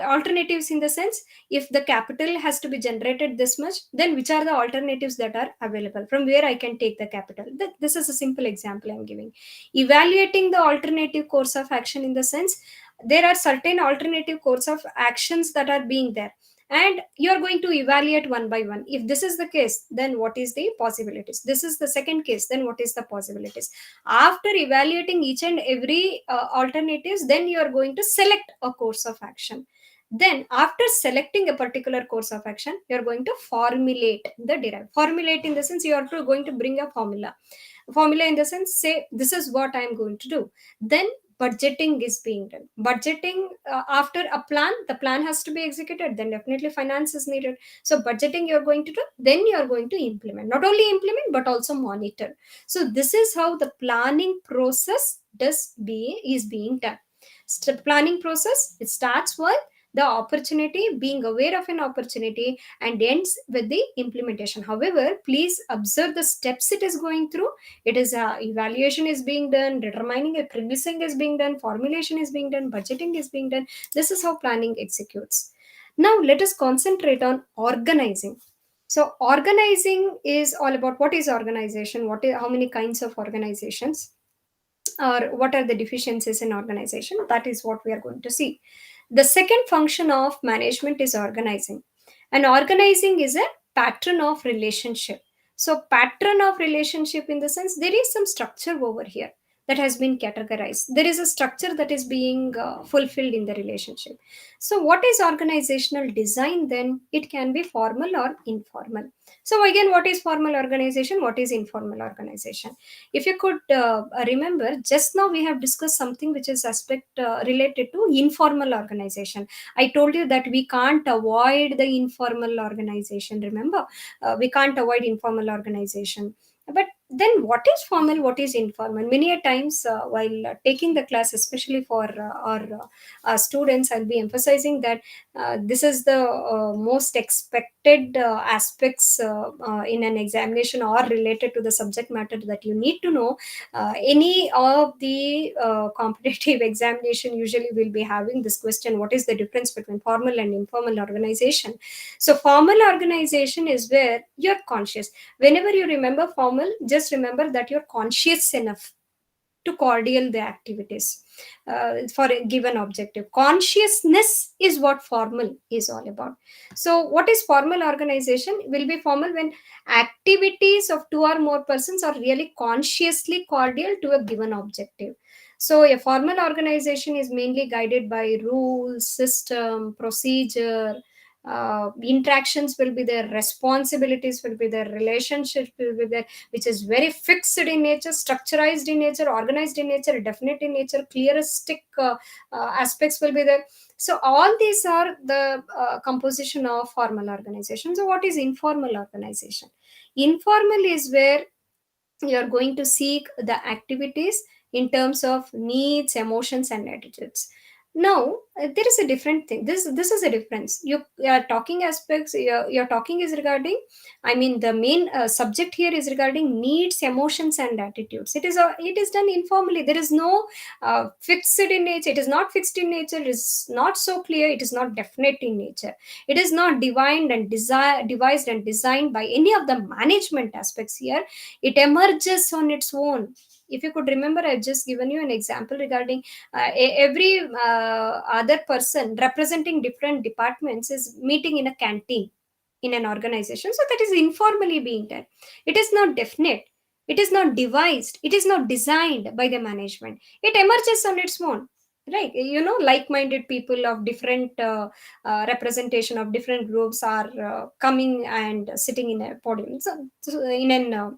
alternatives in the sense, if the capital has to be generated this much, then which are the alternatives that are available, from where I can take the capital. This is a simple example I'm giving. Evaluating the alternative course of action in the sense, there are certain alternative course of actions that are being there, and you're going to evaluate one by one. If this is the case, then what is the possibilities? This is the second case, then what is the possibilities? After evaluating each and every alternatives, then you are going to select a course of action. Then after selecting a particular course of action, you are going to formulate the derive. Formulate in the sense, you are going to bring a formula in the sense, say this is what I am going to do. Then budgeting is being done. Budgeting, after a plan, the plan has to be executed, then definitely finance is needed. So budgeting you're going to do, then you're going to implement. Not only implement but also monitor. So this is how the planning process is being done. Planning process, it starts with the opportunity, being aware of an opportunity, and ends with the implementation. However, please observe the steps it is going through. It is evaluation is being done, determining a premising is being done, formulation is being done, budgeting is being done. This is how planning executes. Now let us concentrate on organizing. So organizing is all about what is organization, what is, how many kinds of organizations, or what are the deficiencies in organization. That is what we are going to see. The second function of management is organizing. And organizing is a pattern of relationship. So pattern of relationship, in the sense there is some structure over here that has been categorized. There is a structure that is being fulfilled in the relationship. So what is organizational design? Then it can be formal or informal. So again, what is formal organization, what is informal organization? If you could remember, just now we have discussed something which is aspect related to informal organization. I told you that we can't avoid the informal organization. Remember, we can't avoid informal organization. But then what is formal, what is informal? Many a times while taking the class, especially for our students, I'll be emphasizing that this is the most expected aspects in an examination or related to the subject matter that you need to know. Any of the competitive examination usually will be having this question: what is the difference between formal and informal organization? So formal organization is where you're conscious. Whenever you remember formal, just remember that you're conscious enough to cordial the activities for a given objective. Consciousness is what formal is all about. So what is formal organization? Will be formal when activities of two or more persons are really consciously cordial to a given objective. So a formal organization is mainly guided by rules, system, procedure. Interactions will be there, responsibilities will be there, relationships will be there, which is very fixed in nature, structurized in nature, organized in nature, definite in nature, clearistic aspects will be there. So all these are the composition of formal organization. So what is informal organization? Informal is where you are going to seek the activities in terms of needs, emotions, and attitudes. Now there is a different thing. This is a difference. You are talking aspects, you're talking is regarding, I mean, the main subject here is regarding needs, emotions, and attitudes. It is done informally. There is no fixed in nature. It is not fixed in nature. It is not so clear. It is not definite in nature. It is not devised and designed by any of the management aspects here. It emerges on its own. If you could remember, I've just given you an example regarding every other person representing different departments is meeting in a canteen in an organization. So that is informally being done. It is not definite. It is not devised. It is not designed by the management. It emerges on its own. Right, like-minded people of different representation of different groups are coming and sitting in a podium, so in an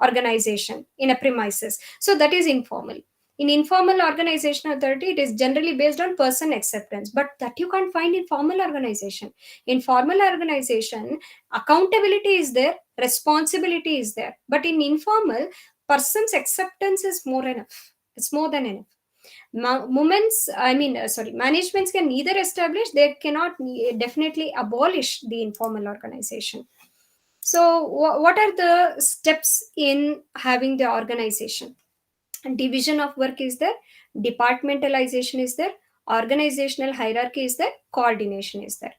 organization, in a premises. So that is informal. In informal organizational authority, it is generally based on person acceptance, but that you can't find in formal organization. In formal organization, accountability is there, responsibility is there, but in informal, person's acceptance is more enough. It's more than enough. Managements can neither establish, they cannot definitely abolish the informal organization. So what are the steps in having the organization? Division of work is there, departmentalization is there, organizational hierarchy is there, coordination is there.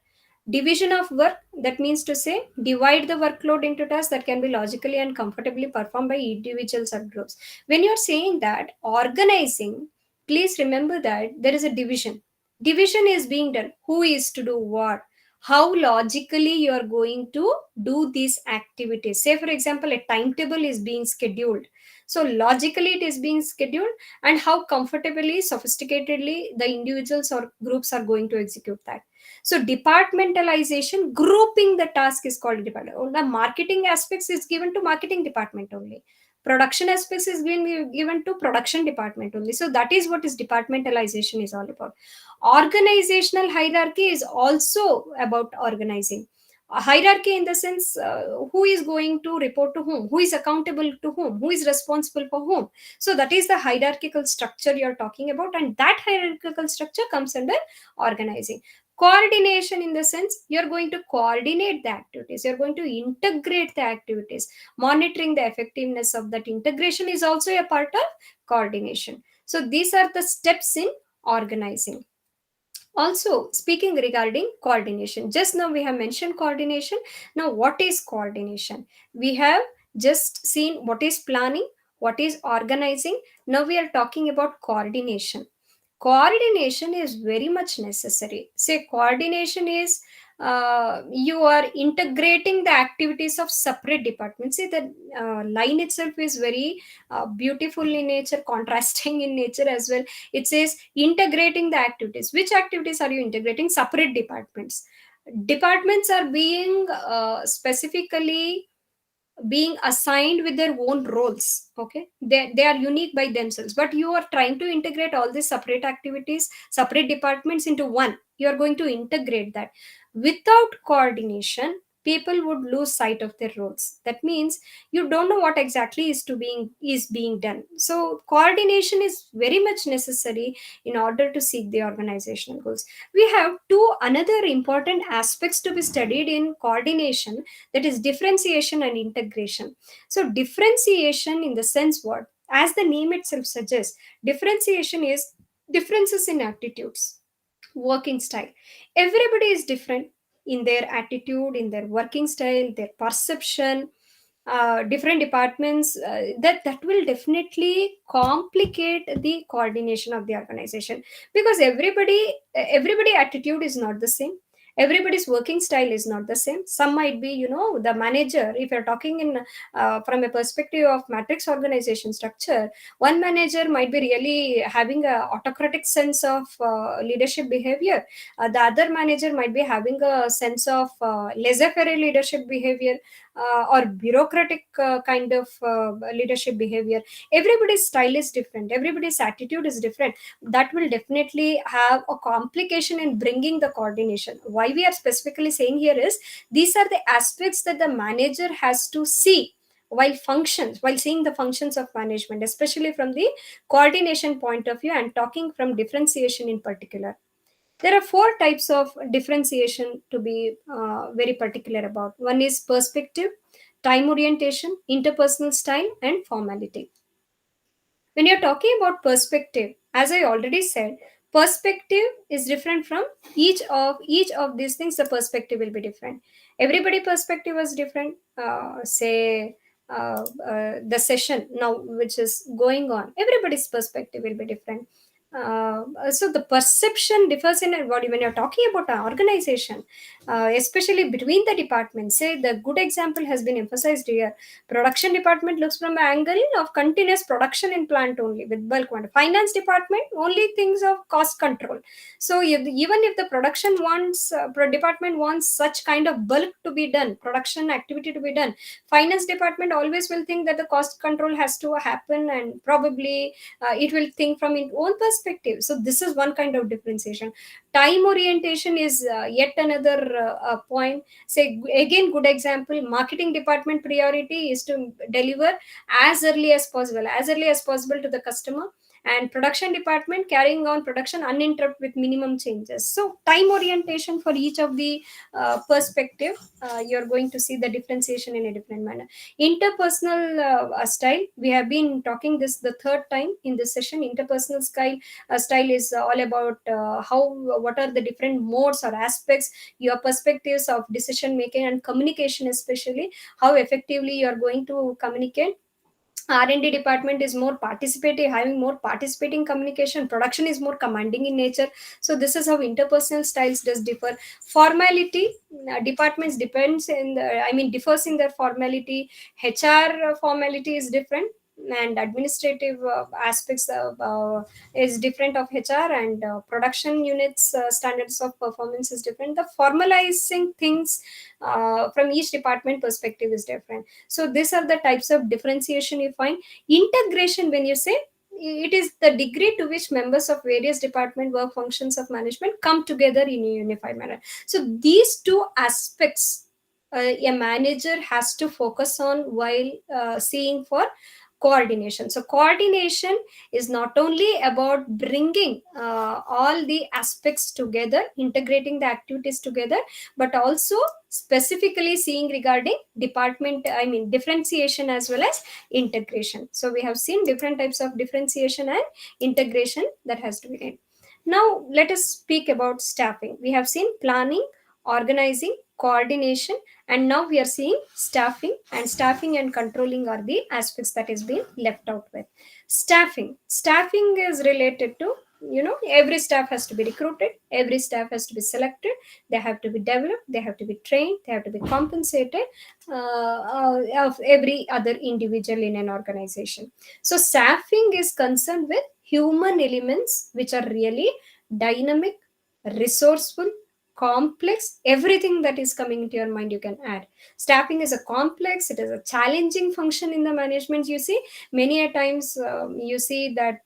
Division of work, that means to say divide the workload into tasks that can be logically and comfortably performed by individuals or groups. When you're saying that organizing, please remember that there is a division is being done. Who is to do what, how logically you are going to do these activities. Say for example, a timetable is being scheduled, so logically it is being scheduled, and how comfortably, sophisticatedly the individuals or groups are going to execute that. So departmentalization, grouping the task is called department. The marketing aspects is given to marketing department only. Production aspects is being given to production department only. So that is what is departmentalization is all about. Organizational hierarchy is also about organizing. A hierarchy in the sense, who is going to report to whom, who is accountable to whom, who is responsible for whom. So that is the hierarchical structure you're talking about, and that hierarchical structure comes under organizing. Coordination in the sense, you're going to coordinate the activities, you're going to integrate the activities. Monitoring the effectiveness of that integration is also a part of coordination. So these are the steps in organizing. Also, speaking regarding coordination, just now we have mentioned coordination. Now what is coordination? We have just seen what is planning, what is organizing. Now we are talking about coordination. coordination is very much necessary. Say coordination is you are integrating the activities of separate departments. See, the line itself is very beautiful in nature, contrasting in nature as well. It says integrating the activities. Which activities are you integrating? Separate departments. Departments are being specifically being assigned with their own roles. Okay, they are unique by themselves, but you are trying to integrate all these separate activities, separate departments into one. You are going to integrate that. Without coordination, people would lose sight of their roles. That means you don't know what exactly is being done. So coordination is very much necessary in order to seek the organizational goals. We have two another important aspects to be studied in coordination, that is differentiation and integration. So differentiation in the sense, what, as the name itself suggests, differentiation is differences in attitudes, working style. Everybody is different in their attitude, in their working style, their perception. Different departments, that will definitely complicate the coordination of the organization, because everybody attitude is not the same, everybody's working style is not the same. Some might be, the manager, if you're talking in from a perspective of matrix organization structure, one manager might be really having a autocratic sense of leadership behavior. The other manager might be having a sense of laissez-faire leadership behavior, or bureaucratic kind of leadership behavior. Everybody's style is different, everybody's attitude is different. That will definitely have a complication in bringing the coordination. Why we are specifically saying here is, these are the aspects that the manager has to see while seeing the functions of management, especially from the coordination point of view, and talking from differentiation in particular. There are four types of differentiation to be very particular about. One is perspective, time orientation, interpersonal style, and formality. When you're talking about perspective, as I already said, perspective is different from each of these things. The perspective will be different. Everybody perspective is different. Say the session now which is going on, everybody's perspective will be different. So the perception differs in a body. When you're talking about an organization, especially between the departments, say the good example has been emphasized here. Production department looks from the angle of continuous production in plant only with bulk quantity. Finance department only thinks of cost control. So even if the production department wants such kind of bulk to be done, production activity to be done, finance department always will think that the cost control has to happen, and probably it will think from its own perspective. So this is one kind of differentiation. Time orientation is yet another point. Say again, good example, marketing department priority is to deliver as early as possible to the customer, and production department carrying on production uninterrupted with minimum changes. So time orientation for each of the perspective, you're going to see the differentiation in a different manner. Interpersonal style, we have been talking this the third time in this session. Interpersonal style is all about what are the different modes or aspects, your perspectives of decision making and communication, especially how effectively you are going to communicate. R&D department is more participative, having more participating communication. Production is more commanding in nature. So this is how interpersonal styles does differ. Formality, departments depends in the, I mean differs in their formality. HR formality is different, and administrative aspects is different of HR, and production units standards of performance is different. The formalizing things from each department perspective is different. So these are the types of differentiation you find. Integration, when you say, it is the degree to which members of various department work functions of management come together in a unified manner. So these two aspects a manager has to focus on while seeing for coordination. So coordination is not only about bringing all the aspects together, integrating the activities together, but also specifically seeing regarding differentiation as well as integration. So we have seen different types of differentiation and integration that has to be done. Now let us speak about staffing. We have seen planning, organizing, coordination, and now we are seeing staffing. And staffing and controlling are the aspects that is being left out with. Staffing is related to Every staff has to be recruited, every staff has to be selected, they have to be developed, they have to be trained, they have to be compensated, of every other individual in an organization. So staffing is concerned with human elements which are really dynamic, resourceful, complex. Everything that is coming into your mind you can add. Staffing is a complex, it is a challenging function in the management. You see, many a times, you see that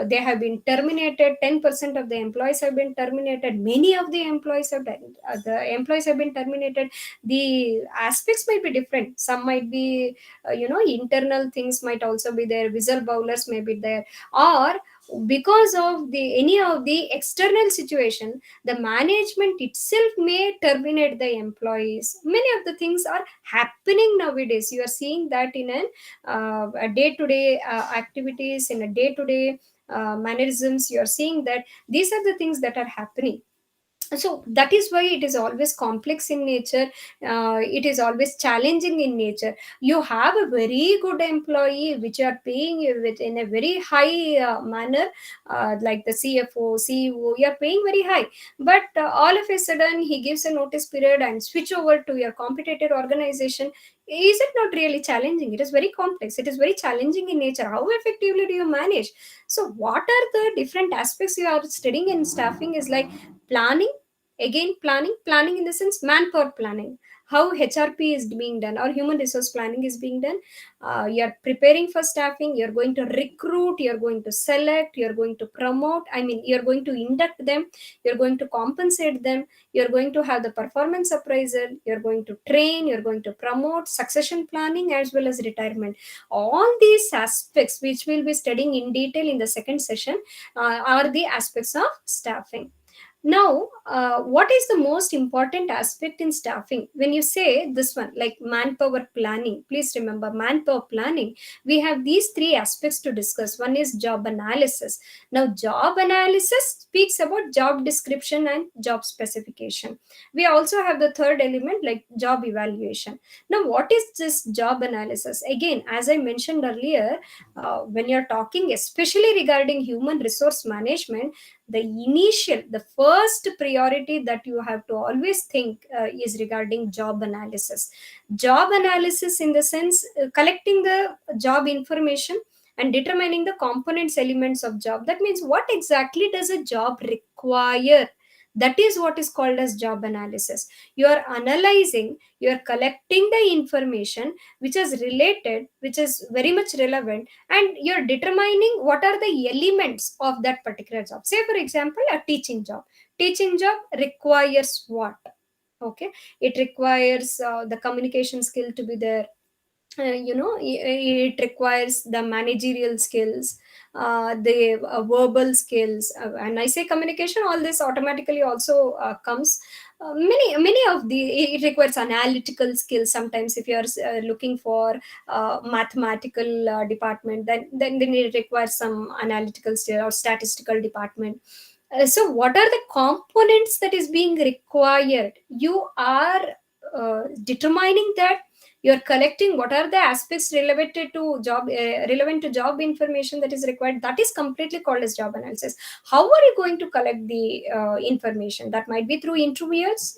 they have been terminated. 10% of the employees have been terminated. Many of the employees have been terminated. The aspects might be different. Some might be, internal things might also be there. Whistleblowers may be there, or because of the any of the external situation, the management itself may terminate the employees. Many of the things are happening nowadays. You are seeing that in a day-to-day activities, in a day-to-day mannerisms. You are seeing that these are the things that are happening. So that is why it is always complex in nature. It is always challenging in nature. You have a very good employee which you are paying with in a very high manner, like the CFO, CEO, you are paying very high, but all of a sudden he gives a notice period and switch over to your competitor organization. Is it not really challenging? It is very complex, it is very challenging in nature. How effectively do you manage? So what are the different aspects you are studying in staffing is like planning. Again, planning in the sense manpower planning, how HRP is being done or human resource planning is being done. You're preparing for staffing, you're going to recruit, you're going to select, you're going to promote, I mean you're going to induct them, you're going to compensate them, you're going to have the performance appraisal, you're going to train, you're going to promote, succession planning as well as retirement. All these aspects which we'll be studying in detail in the second session are the aspects of staffing. Now, what is the most important aspect in staffing? When you say this one, like manpower planning, please remember manpower planning. We have these three aspects to discuss. One is job analysis. Now, job analysis speaks about job description and job specification. We also have the third element like job evaluation. Now, what is this job analysis? Again, as I mentioned earlier, when you're talking especially regarding human resource management, the first priority that you have to always think is regarding job analysis. Job analysis in the sense collecting the job information and determining the components elements of job. That means what exactly does a job require? That is what is called as job analysis. You are analyzing, you are collecting the information which is related, which is very much relevant, and you're determining what are the elements of that particular job. Say for example, a teaching job requires what? Okay, it requires the communication skill to be there. It requires the managerial skills, the verbal skills, and I say communication, all this automatically also comes. Many of the, it requires analytical skills. Sometimes if you are looking for mathematical department, then it requires some analytical skill or statistical department. So what are the components that is being required? You are determining that. You're collecting what are the aspects related to job, relevant to job information that is required. That is completely called as job analysis. How are you going to collect the information? That might be through interviews,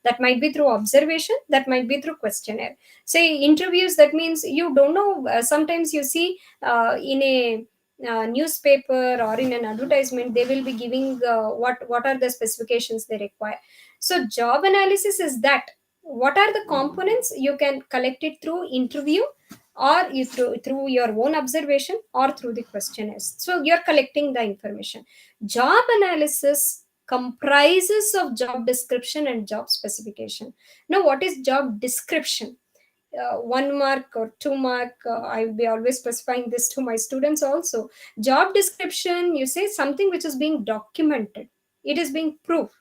that might be through observation, that might be through questionnaire. Say interviews, that means you don't know, sometimes you see in a newspaper or in an advertisement, they will be giving what are the specifications they require. So job analysis is that what are the components. You can collect it through interview, or through your own observation, or through the questionnaires. So you're collecting the information. Job analysis comprises of job description and job specification. Now what is job description? 1 mark or 2 mark, I will be always specifying this to my students also. Job description, you say something which is being documented, it is being proved,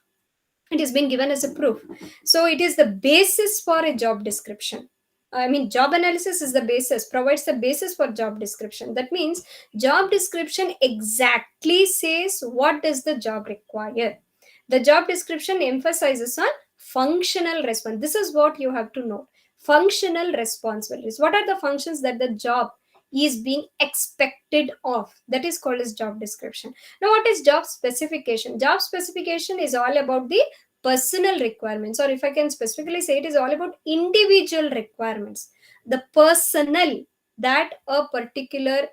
it is being given as a proof. So it is the basis for a job description. I mean, job analysis is the basis, provides the basis for job description. That means job description exactly says what does the job require. The job description emphasizes on functional response. This is what you have to know. Functional responsibilities. What are the functions that the job is being expected of. That is called as job description. Now, what is job specification? Job specification is all about the personal requirements, or if I can specifically say, it is all about individual requirements, the personnel that a particular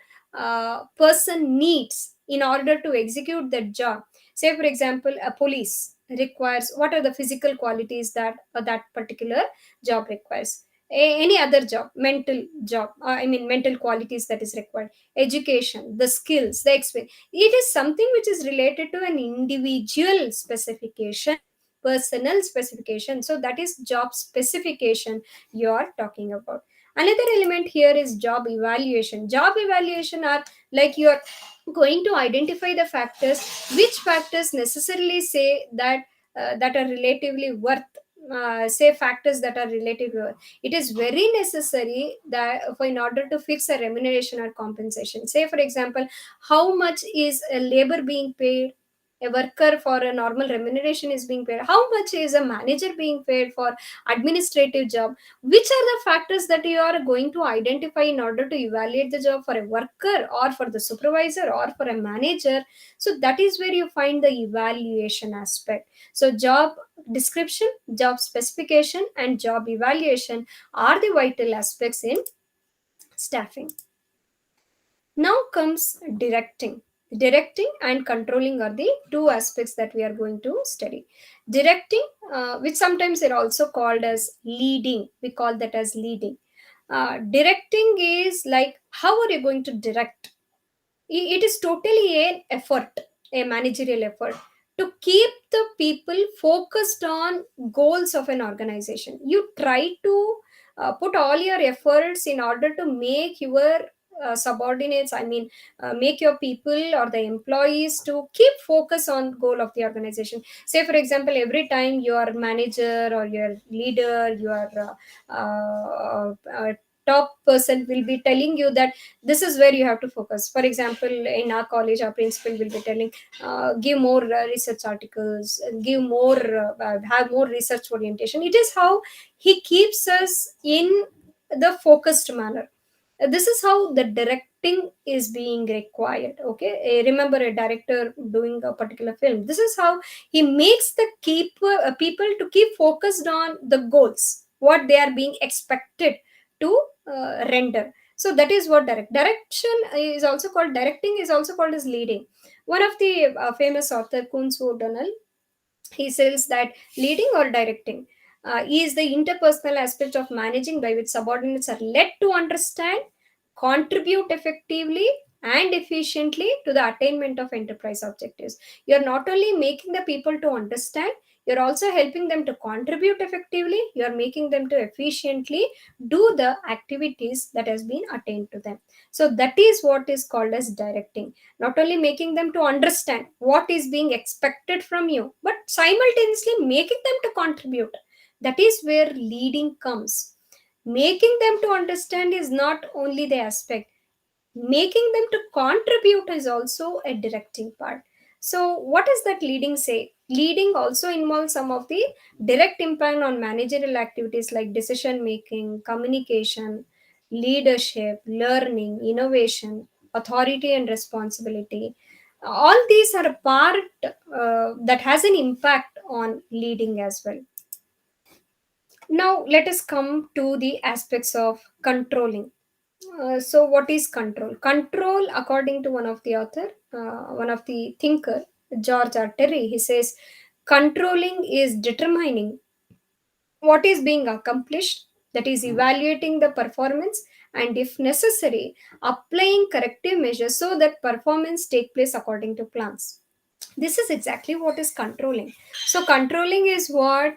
person needs in order to execute that job. Say, for example, a police requires, what are the physical qualities that that particular job requires. Any other job, mental job, I mean mental qualities that is required, education, the skills, the experience. It is something which is related to an individual specification, personal specification. So that is job specification you are talking about. Another element here is job evaluation. Job evaluation are like you are going to identify the factors, which factors necessarily say that that are relatively worth, say factors that are relatively worth. It is very necessary that for in order to fix a remuneration or compensation. Say, for example, how much is a labor being paid, a worker for a normal remuneration is being paid, how much is a manager being paid for administrative job. Which are the factors that you are going to identify in order to evaluate the job for a worker or for the supervisor or for a manager? So that is where you find the evaluation aspect. So job description, job specification, and job evaluation are the vital aspects in staffing. Now comes directing. Directing and controlling are the two aspects that we are going to study. Directing, which sometimes are also called as leading, we call that as leading. Directing is like, how are you going to direct? It is totally an effort, a managerial effort to keep the people focused on goals of an organization. You try to put all your efforts in order to make your subordinates, I mean make your people or the employees to keep focus on goal of the organization. Say, for example, every time your manager or your leader, your top person will be telling you that this is where you have to focus. For example, in our college, our principal will be telling, give more research articles, give more, have more research orientation. It is how he keeps us in the focused manner. This is how the directing is being required. Okay, remember a director doing a particular film, this is how he makes the people to keep focused on the goals, what they are being expected to render. So that is what direction is also called. Directing is also called as leading. One of the famous author, Kunz O'Donnell, he says that leading or directing is the interpersonal aspect of managing by which subordinates are led to understand, contribute effectively and efficiently to the attainment of enterprise objectives. You're not only making the people to understand, you're also helping them to contribute effectively, you're making them to efficiently do the activities that has been attained to them. So that is what is called as directing. Not only making them to understand what is being expected from you, but simultaneously making them to contribute. That is where leading comes. Making them to understand is not only the aspect, making them to contribute is also a directing part. So what does that leading say? Leading also involves some of the direct impact on managerial activities like decision making, communication, leadership, learning, innovation, authority and responsibility. All these are a part that has an impact on leading as well. Now let us come to the aspects of controlling. So what is control? Control, according to one of the author, one of the thinker, George R. Terry, he says, controlling is determining what is being accomplished, that is evaluating the performance, and if necessary, applying corrective measures so that performance take place according to plans. This is exactly what is controlling. So controlling is what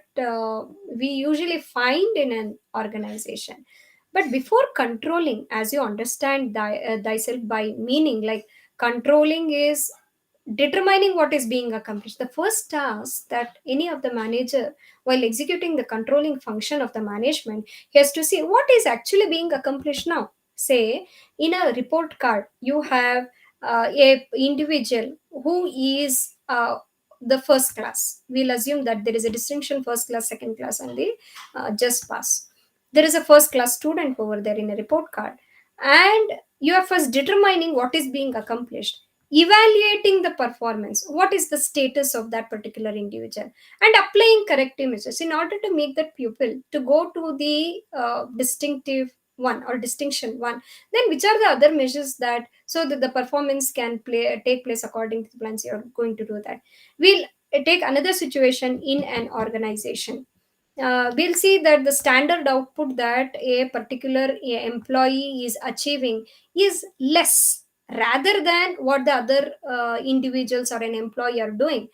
we usually find in an organization. But before controlling, as you understand thyself by meaning, like controlling is determining what is being accomplished. The first task that any of the manager, while executing the controlling function of the management, he has to see what is actually being accomplished now. Say, in a report card, you have a individual who is the first class. We'll assume that there is a distinction, first class, second class, and the just pass. There is a first class student over there in a report card, and You are first determining what is being accomplished, evaluating the performance, what is the status of that particular individual, and applying corrective measures in order to make that pupil to go to the distinctive one or distinction one. Then which are the other measures that, so that the performance can take place according to the plans you are going to do that. We'll take another situation in an organization. We'll see that the standard output that a particular employee is achieving is less rather than what the other individuals or an employee are doing.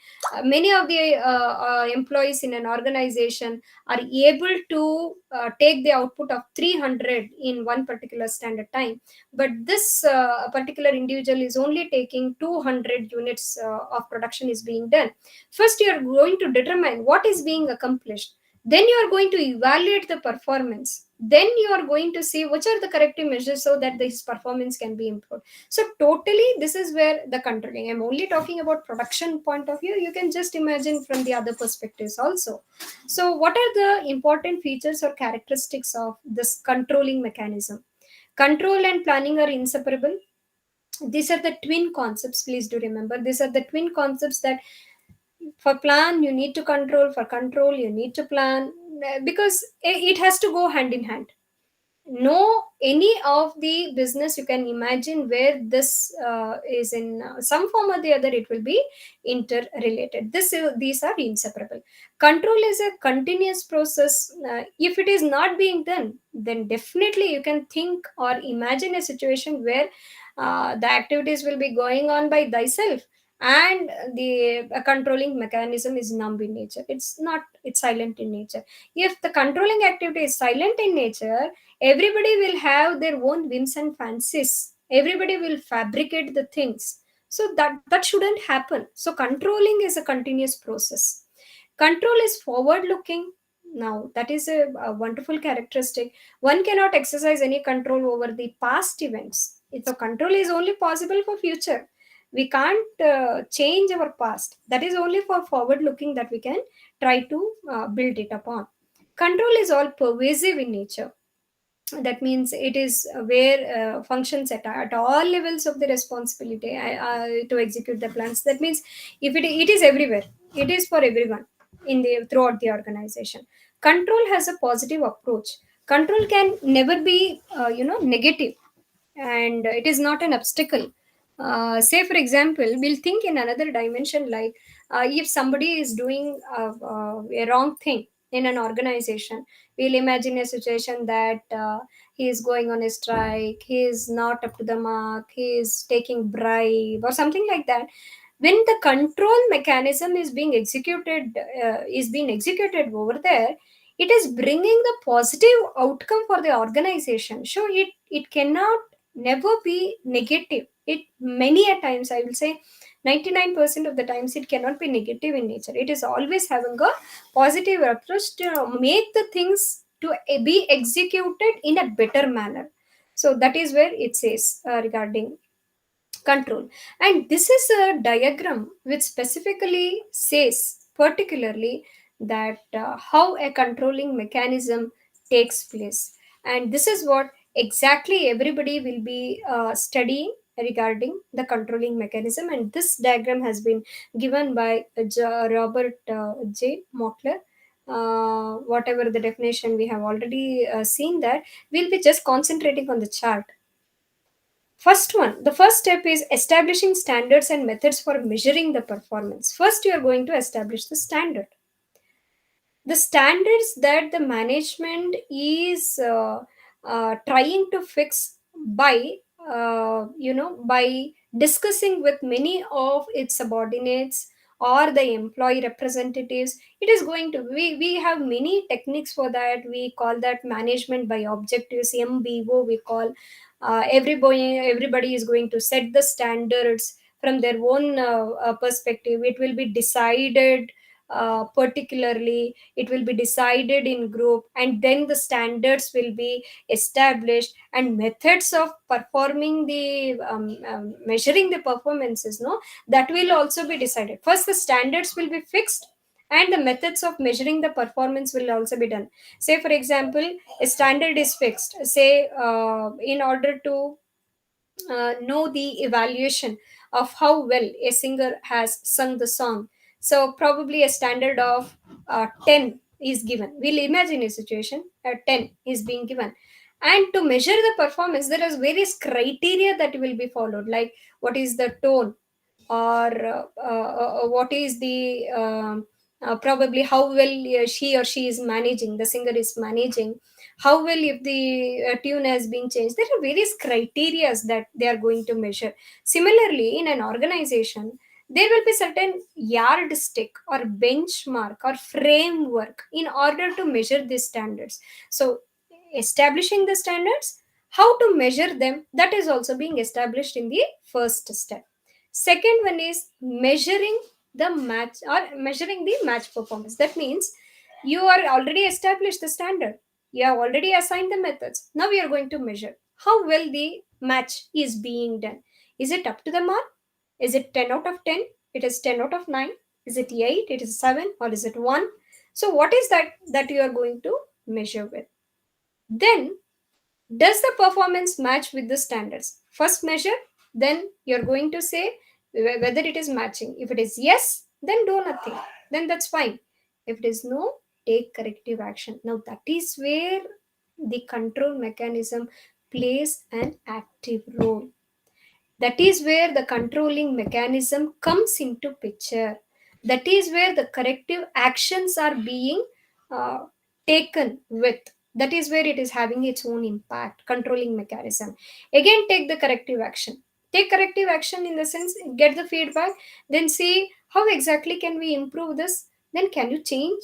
Many of the employees in an organization are able to take the output of 300 in one particular standard time, but this particular individual is only taking 200 units of production is being done. First you are going to determine what is being accomplished, then you are going to evaluate the performance, then you are going to see which are the corrective measures so that this performance can be improved. So totally this is where the controlling, I'm only talking about production point of view, you can just imagine from the other perspectives also. So what are the important features or characteristics of this controlling mechanism? Control and planning are inseparable. These are the twin concepts, please do remember, these are the twin concepts that for plan you need to control, for control you need to plan, because it has to go hand in hand. No any of the business you can imagine where this is in some form or the other, it will be interrelated. These are inseparable. Control is a continuous process. If it is not being done, then definitely you can think or imagine a situation where the activities will be going on by thyself, and the controlling mechanism is numb in nature, it's not, it's silent in nature. If the controlling activity is silent in nature, everybody will have their own whims and fancies, everybody will fabricate the things, so that shouldn't happen. So controlling is a continuous process. Control is forward looking. Now that is a wonderful characteristic. One cannot exercise any control over the past events. So control is only possible for future. We can't change our past. That is only for forward looking that we can try to build it upon. Control is all pervasive in nature. That means it is where functions at all levels of the responsibility to execute the plans. That means if it is everywhere, it is for everyone in the throughout the organization. Control has a positive approach. Control can never be negative, and it is not an obstacle. Say for example, we'll think in another dimension, like if somebody is doing a wrong thing in an organization, we'll imagine a situation that he is going on a strike, he is not up to the mark, he is taking bribe or something like that. When the control mechanism is being executed over there, it is bringing the positive outcome for the organization. So it cannot never be negative. It many a times, I will say 99% of the times, it cannot be negative in nature. It is always having a positive approach to make the things to be executed in a better manner. So that is where it says regarding control. And this is a diagram which specifically says particularly that how a controlling mechanism takes place. And this is what exactly everybody will be studying regarding the controlling mechanism. And this diagram has been given by Robert J. Mockler. Whatever the definition, we have already seen that. We'll be just concentrating on the chart. First one, the first step is establishing standards and methods for measuring the performance. First, you are going to establish the standard. The standards that the management is trying to fix by by discussing with many of its subordinates or the employee representatives. It is going to, we have many techniques for that. We call that management by objectives, MBO we call. Everybody is going to set the standards from their own perspective. It will be decided particularly, it will be decided in group, and then the standards will be established, and methods of performing the measuring the performances, no, that will also be decided. First the standards will be fixed, and the methods of measuring the performance will also be done. Say for example, a standard is fixed. Say in order to know the evaluation of how well a singer has sung the song. So probably a standard of 10 is given. We'll imagine a situation 10 is being given, and to measure the performance there is various criteria that will be followed, like what is the tone, or what is the probably how well she or she is managing, the singer is managing, how well if the tune has been changed. There are various criterias that they are going to measure. Similarly, in an organization there will be certain yardstick or benchmark or framework in order to measure these standards. So establishing the standards, how to measure them, that is also being established in the first step. Second one is measuring the match, or measuring the match performance. That means you are already established the standard, you have already assigned the methods, now we are going to measure how well the match is being done. Is it up to the mark? Is it 10 out of 10? It is 10 out of 9? Is it 8? It is 7? Or is it 1? So what is that you are going to measure with? Then, does the performance match with the standards? First measure, then you're going to say whether it is matching. If it is yes, then do nothing, then that's fine. If it is no, take corrective action. Now that is where the control mechanism plays an active role. That is where the controlling mechanism comes into picture. That is where the corrective actions are being uh, taken with. That is where it is having its own impact. Controlling mechanism, again, take the corrective action. Take corrective action in the sense, get the feedback, then see how exactly can we improve this. Then can you change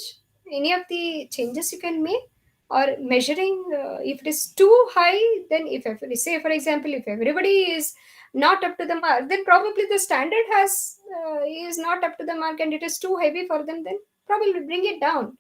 any of the changes you can make? Or measuring, if it is too high, then if say for example, if everybody is not up to the mark, then probably the standard has is not up to the mark and it is too heavy for them, then probably bring it down.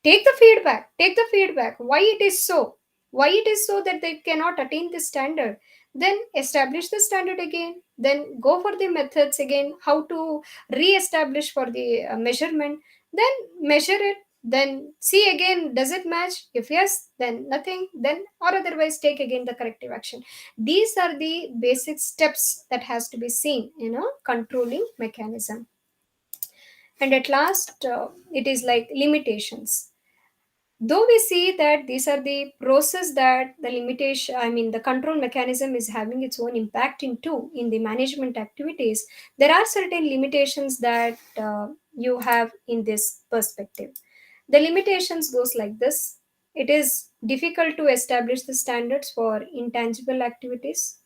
Take the feedback why it is so, why it is so that they cannot attain the standard. Then establish the standard again, then go for the methods again, how to re-establish for the measurement, then measure it, then see again does it match. If yes, then nothing, then or otherwise take again the corrective action. These are the basic steps that has to be seen in a controlling mechanism. And at last, it is like limitations. Though we see that these are the process that the limitation, I mean the control mechanism is having its own impact into in the management activities, there are certain limitations that you have in this perspective. The limitations goes like this: it is difficult to establish the standards for intangible activities.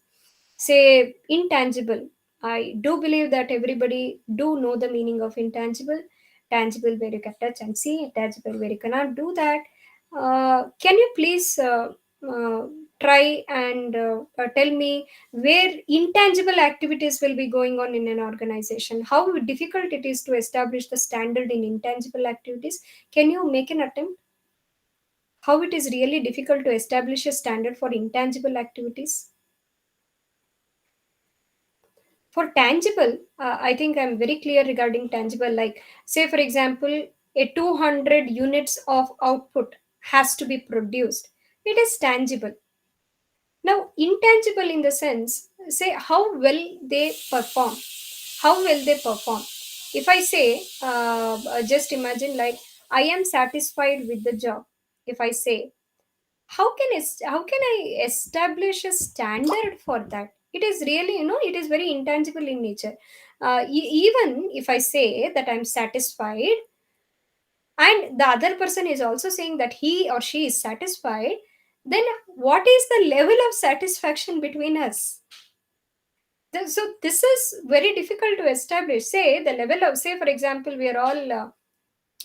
Say intangible, I do believe that everybody do know the meaning of intangible. Tangible where you can touch and see, tangible where you cannot do that. Can you please uh, try and tell me where intangible activities will be going on in an organization, how difficult it is to establish the standard in intangible activities? Can you make an attempt how it is really difficult to establish a standard for intangible activities? For tangible, I think I'm very clear regarding tangible. Like, say, for example, a 200 units of output has to be produced. It is tangible. Now, intangible in the sense, say, how well they perform. How well they perform. If I say, just imagine, like, I am satisfied with the job. If I say, how can I establish a standard for that? It is really, it is very intangible in nature. Even if I say that I'm satisfied and the other person is also saying that he or she is satisfied, then what is the level of satisfaction between us? So this is very difficult to establish. Say the level of, say for example, we are all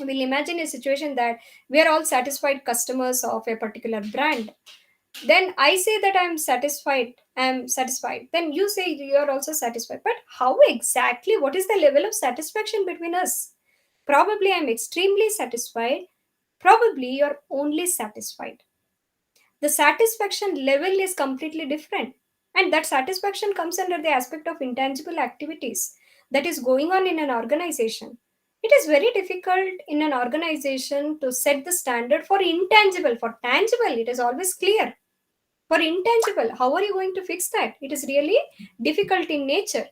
we'll imagine a situation that we are all satisfied customers of a particular brand. Then I say that I'm satisfied, then you say you are also satisfied, but how exactly, what is the level of satisfaction between us? Probably I'm extremely satisfied, probably you're only satisfied. The satisfaction level is completely different, and that satisfaction comes under the aspect of intangible activities that is going on in an organization. It is very difficult in an organization to set the standard for intangible. For tangible, it is always clear. For intangible, how are you going to fix that? It is really difficult in nature.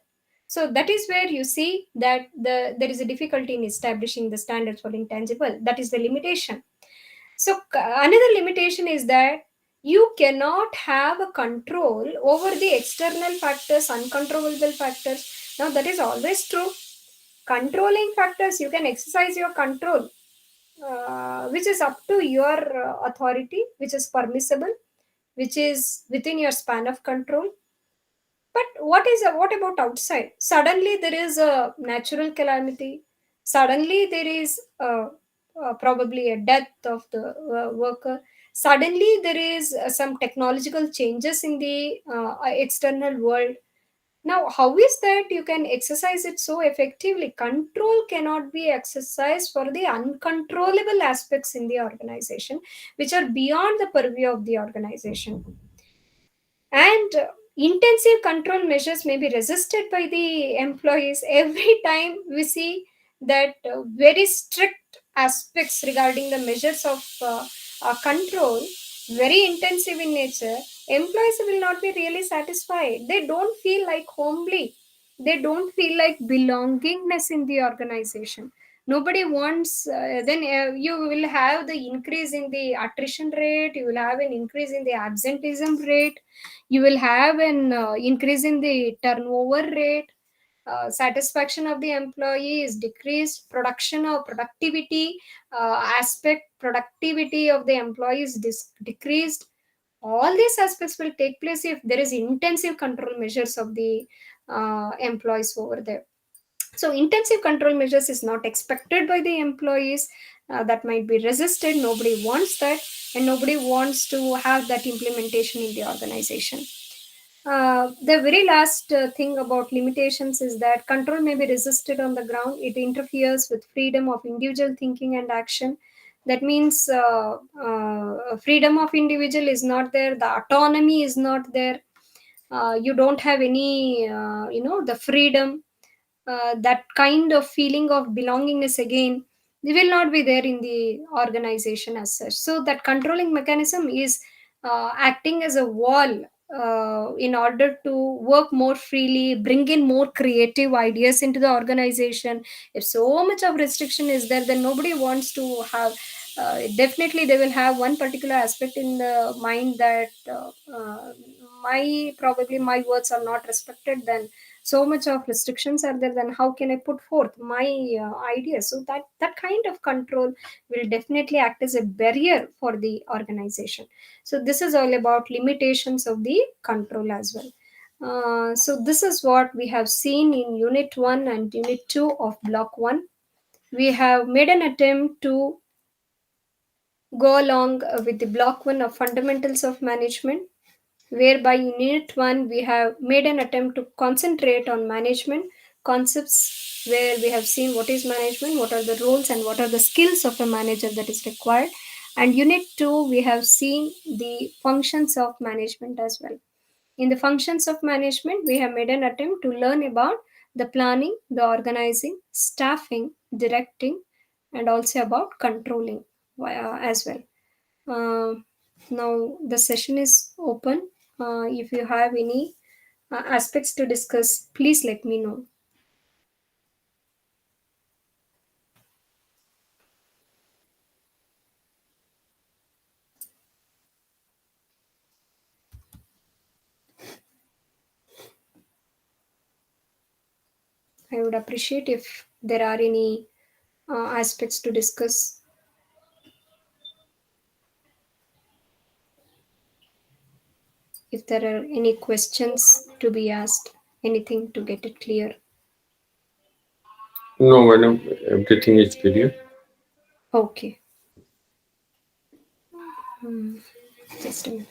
So that is where you see that there is a difficulty in establishing the standards for intangible. That is the limitation. So another limitation is that you cannot have a control over the external factors, uncontrollable factors. Now that is always true. Controlling factors, you can exercise your control, which is up to your authority, which is permissible, which is within your span of control. But what about outside? Suddenly there is a natural calamity. Suddenly there is probably a death of the worker. Suddenly there is some technological changes in the external world. Now, how is that you can exercise it so effectively? Control cannot be exercised for the uncontrollable aspects in the organization, which are beyond the purview of the organization. And intensive control measures may be resisted by the employees. Every time we see that very strict aspects regarding the measures of control, very intensive in nature, employees will not be really satisfied. They don't feel like homely, they don't feel like belongingness in the organization. Nobody wants, then you will have the increase in the attrition rate, you will have an increase in the absenteeism rate, you will have an increase in the turnover rate, satisfaction of the employee is decreased, production or productivity productivity of the employee is decreased. All these aspects will take place if there is intensive control measures of the employees over there. So intensive control measures is not expected by the employees, that might be resisted. Nobody wants that, and nobody wants to have that implementation in the organization. The very last thing about limitations is that control may be resisted on the ground. It interferes with freedom of individual thinking and action. That means freedom of individual is not there, the autonomy is not there. You don't have any the freedom, that kind of feeling of belongingness again, they will not be there in the organization as such. So that controlling mechanism is acting as a wall in order to work more freely, bring in more creative ideas into the organization. If so much of restriction is there, then nobody wants to have, definitely they will have one particular aspect in the mind that my words are not respected, then so much of restrictions are there, then how can I put forth my ideas? So that kind of control will definitely act as a barrier for the organization. So this is all about limitations of the control as well. So this is what we have seen in unit 1 and unit 2 of block 1. We have made an attempt to go along with the block 1 of fundamentals of management, whereby in unit 1 we have made an attempt to concentrate on management concepts, where we have seen what is management, what are the roles, and what are the skills of a manager that is required. And unit 2 we have seen the functions of management as well. In the functions of management, we have made an attempt to learn about the planning, the organizing, staffing, directing, and also about controlling as well. uh, Now the session is open. If you have any aspects to discuss, please let me know. I would appreciate if there are any aspects to discuss. If there are any questions to be asked, anything to get it clear. No, madam, everything is clear. Okay. Hmm, just a minute.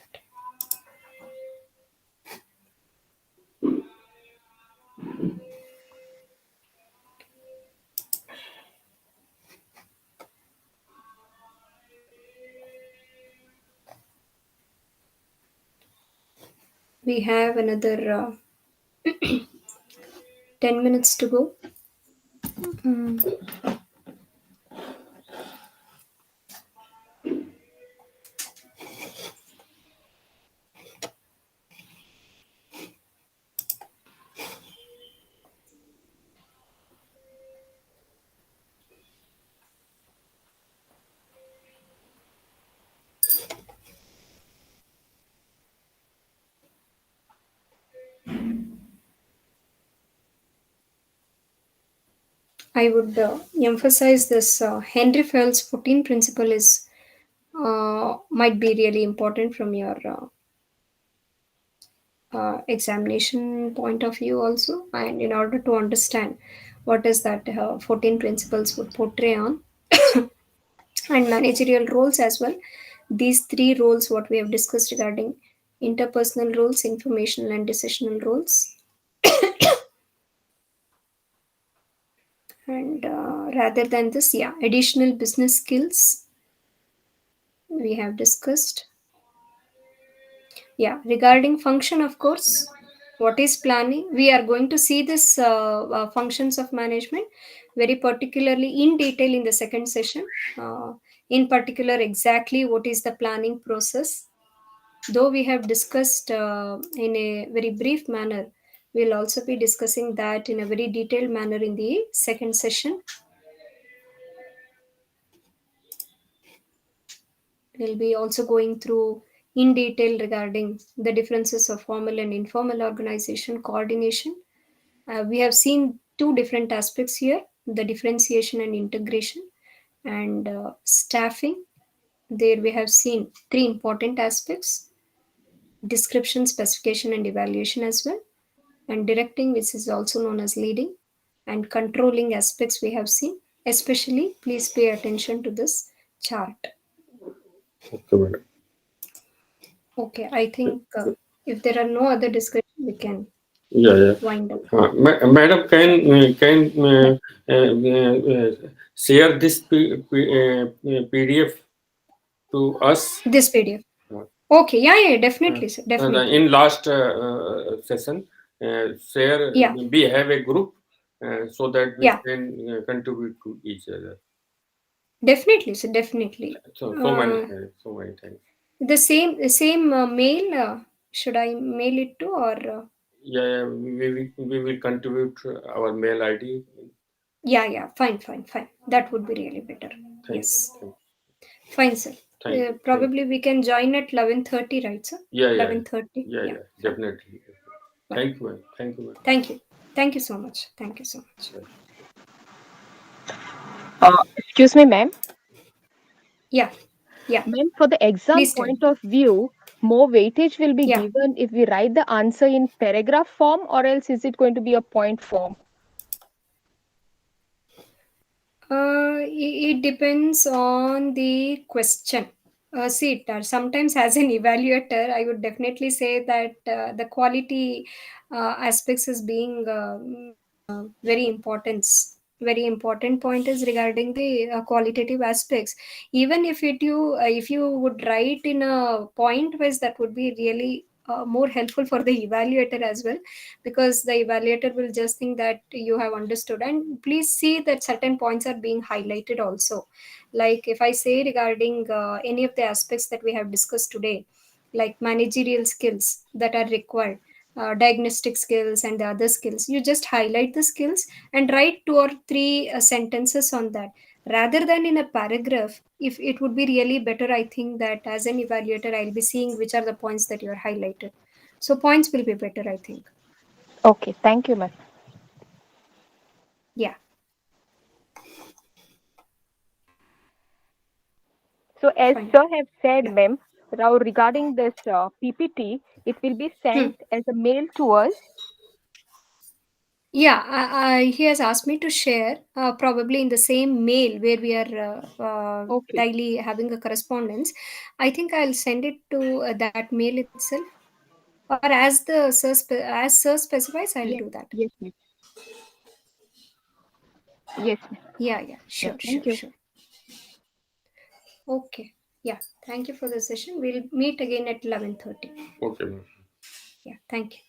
We have another 10 minutes to go. Hmm. I would emphasize this Henry Fell's 14 principle is might be really important from your examination point of view also, and in order to understand what is that 14 principles would portray on and managerial roles as well. These three roles what we have discussed regarding interpersonal roles, informational and decisional roles, and rather than this, yeah, additional business skills we have discussed. Yeah, regarding function, of course, what is planning? We are going to see this functions of management very particularly in detail in the second session. In particular, exactly what is the planning process. Though we have discussed in a very brief manner, we'll also be discussing that in a very detailed manner in the second session. We'll be also going through in detail regarding the differences of formal and informal organization coordination. We have seen two different aspects here, the differentiation and integration, and staffing. There we have seen three important aspects: description, specification, and evaluation as well, and directing, which is also known as leading, and controlling aspects we have seen. Especially, please pay attention to this chart. Okay, madam. Okay, I think if there are no other discussion, we can Yeah, yeah. wind up. Madam, can share this PDF to us? This PDF. Uh, Okay, yeah, yeah, definitely, sir, definitely. in last session, share. Yeah, We have a group so that we yeah, can contribute to each other. definitely, sir, definitely. So many Uh, thanks. So many thanks. the same mail. Should I mail it to or? Yeah, yeah, we will contribute our mail ID. Yeah, yeah, fine, fine, fine. That would be really better. Thank you. Yes, fine, sir. Thank you. Thank you. Probably we can join at 11:30, right, sir? Yeah, yeah, 11:30. yeah, Yeah, yeah, fine, definitely. fine. Thank you, man. Thank you, man. Thank you. Thank you so much. Thank you so much. Excuse me, ma'am. Yeah, yeah. Ma'am, for the exam Please tell me. point of view, more weightage will be Yeah. given if we write the answer in paragraph form, or else is it going to be a point form? It depends on the question. See, sometimes as an evaluator, I would definitely say that the quality aspects is being very important. Very important point is regarding the qualitative aspects. Even if you would write in a point wise, that would be really more helpful for the evaluator as well, because the evaluator will just think that you have understood. And please see that certain points are being highlighted also. Like if I say regarding any of the aspects that we have discussed today, like managerial skills that are required, diagnostic skills and the other skills, you just highlight the skills and write two or three sentences on that, rather than in a paragraph. If it would be really better, I think that as an evaluator I'll be seeing which are the points that you are highlighted, so points will be better, I think. Okay, thank you, ma'am. Yeah, So, as fine. sir have said, Yeah. ma'am, now regarding this PPT, it will be Hmm. sent as a mail to us. Yeah, he has asked me to share probably in the same mail where we are Okay. daily having a correspondence. I think I'll send it to that mail itself, or as sir specifies, I'll Yes, do that. yes, ma'am. Yes, ma'am. Yeah, yeah, Yeah, sure, thank sure, you. sure. Okay. Yeah, thank you for the session. We'll meet again at 11:30. Okay, ma'am. Yeah, thank you.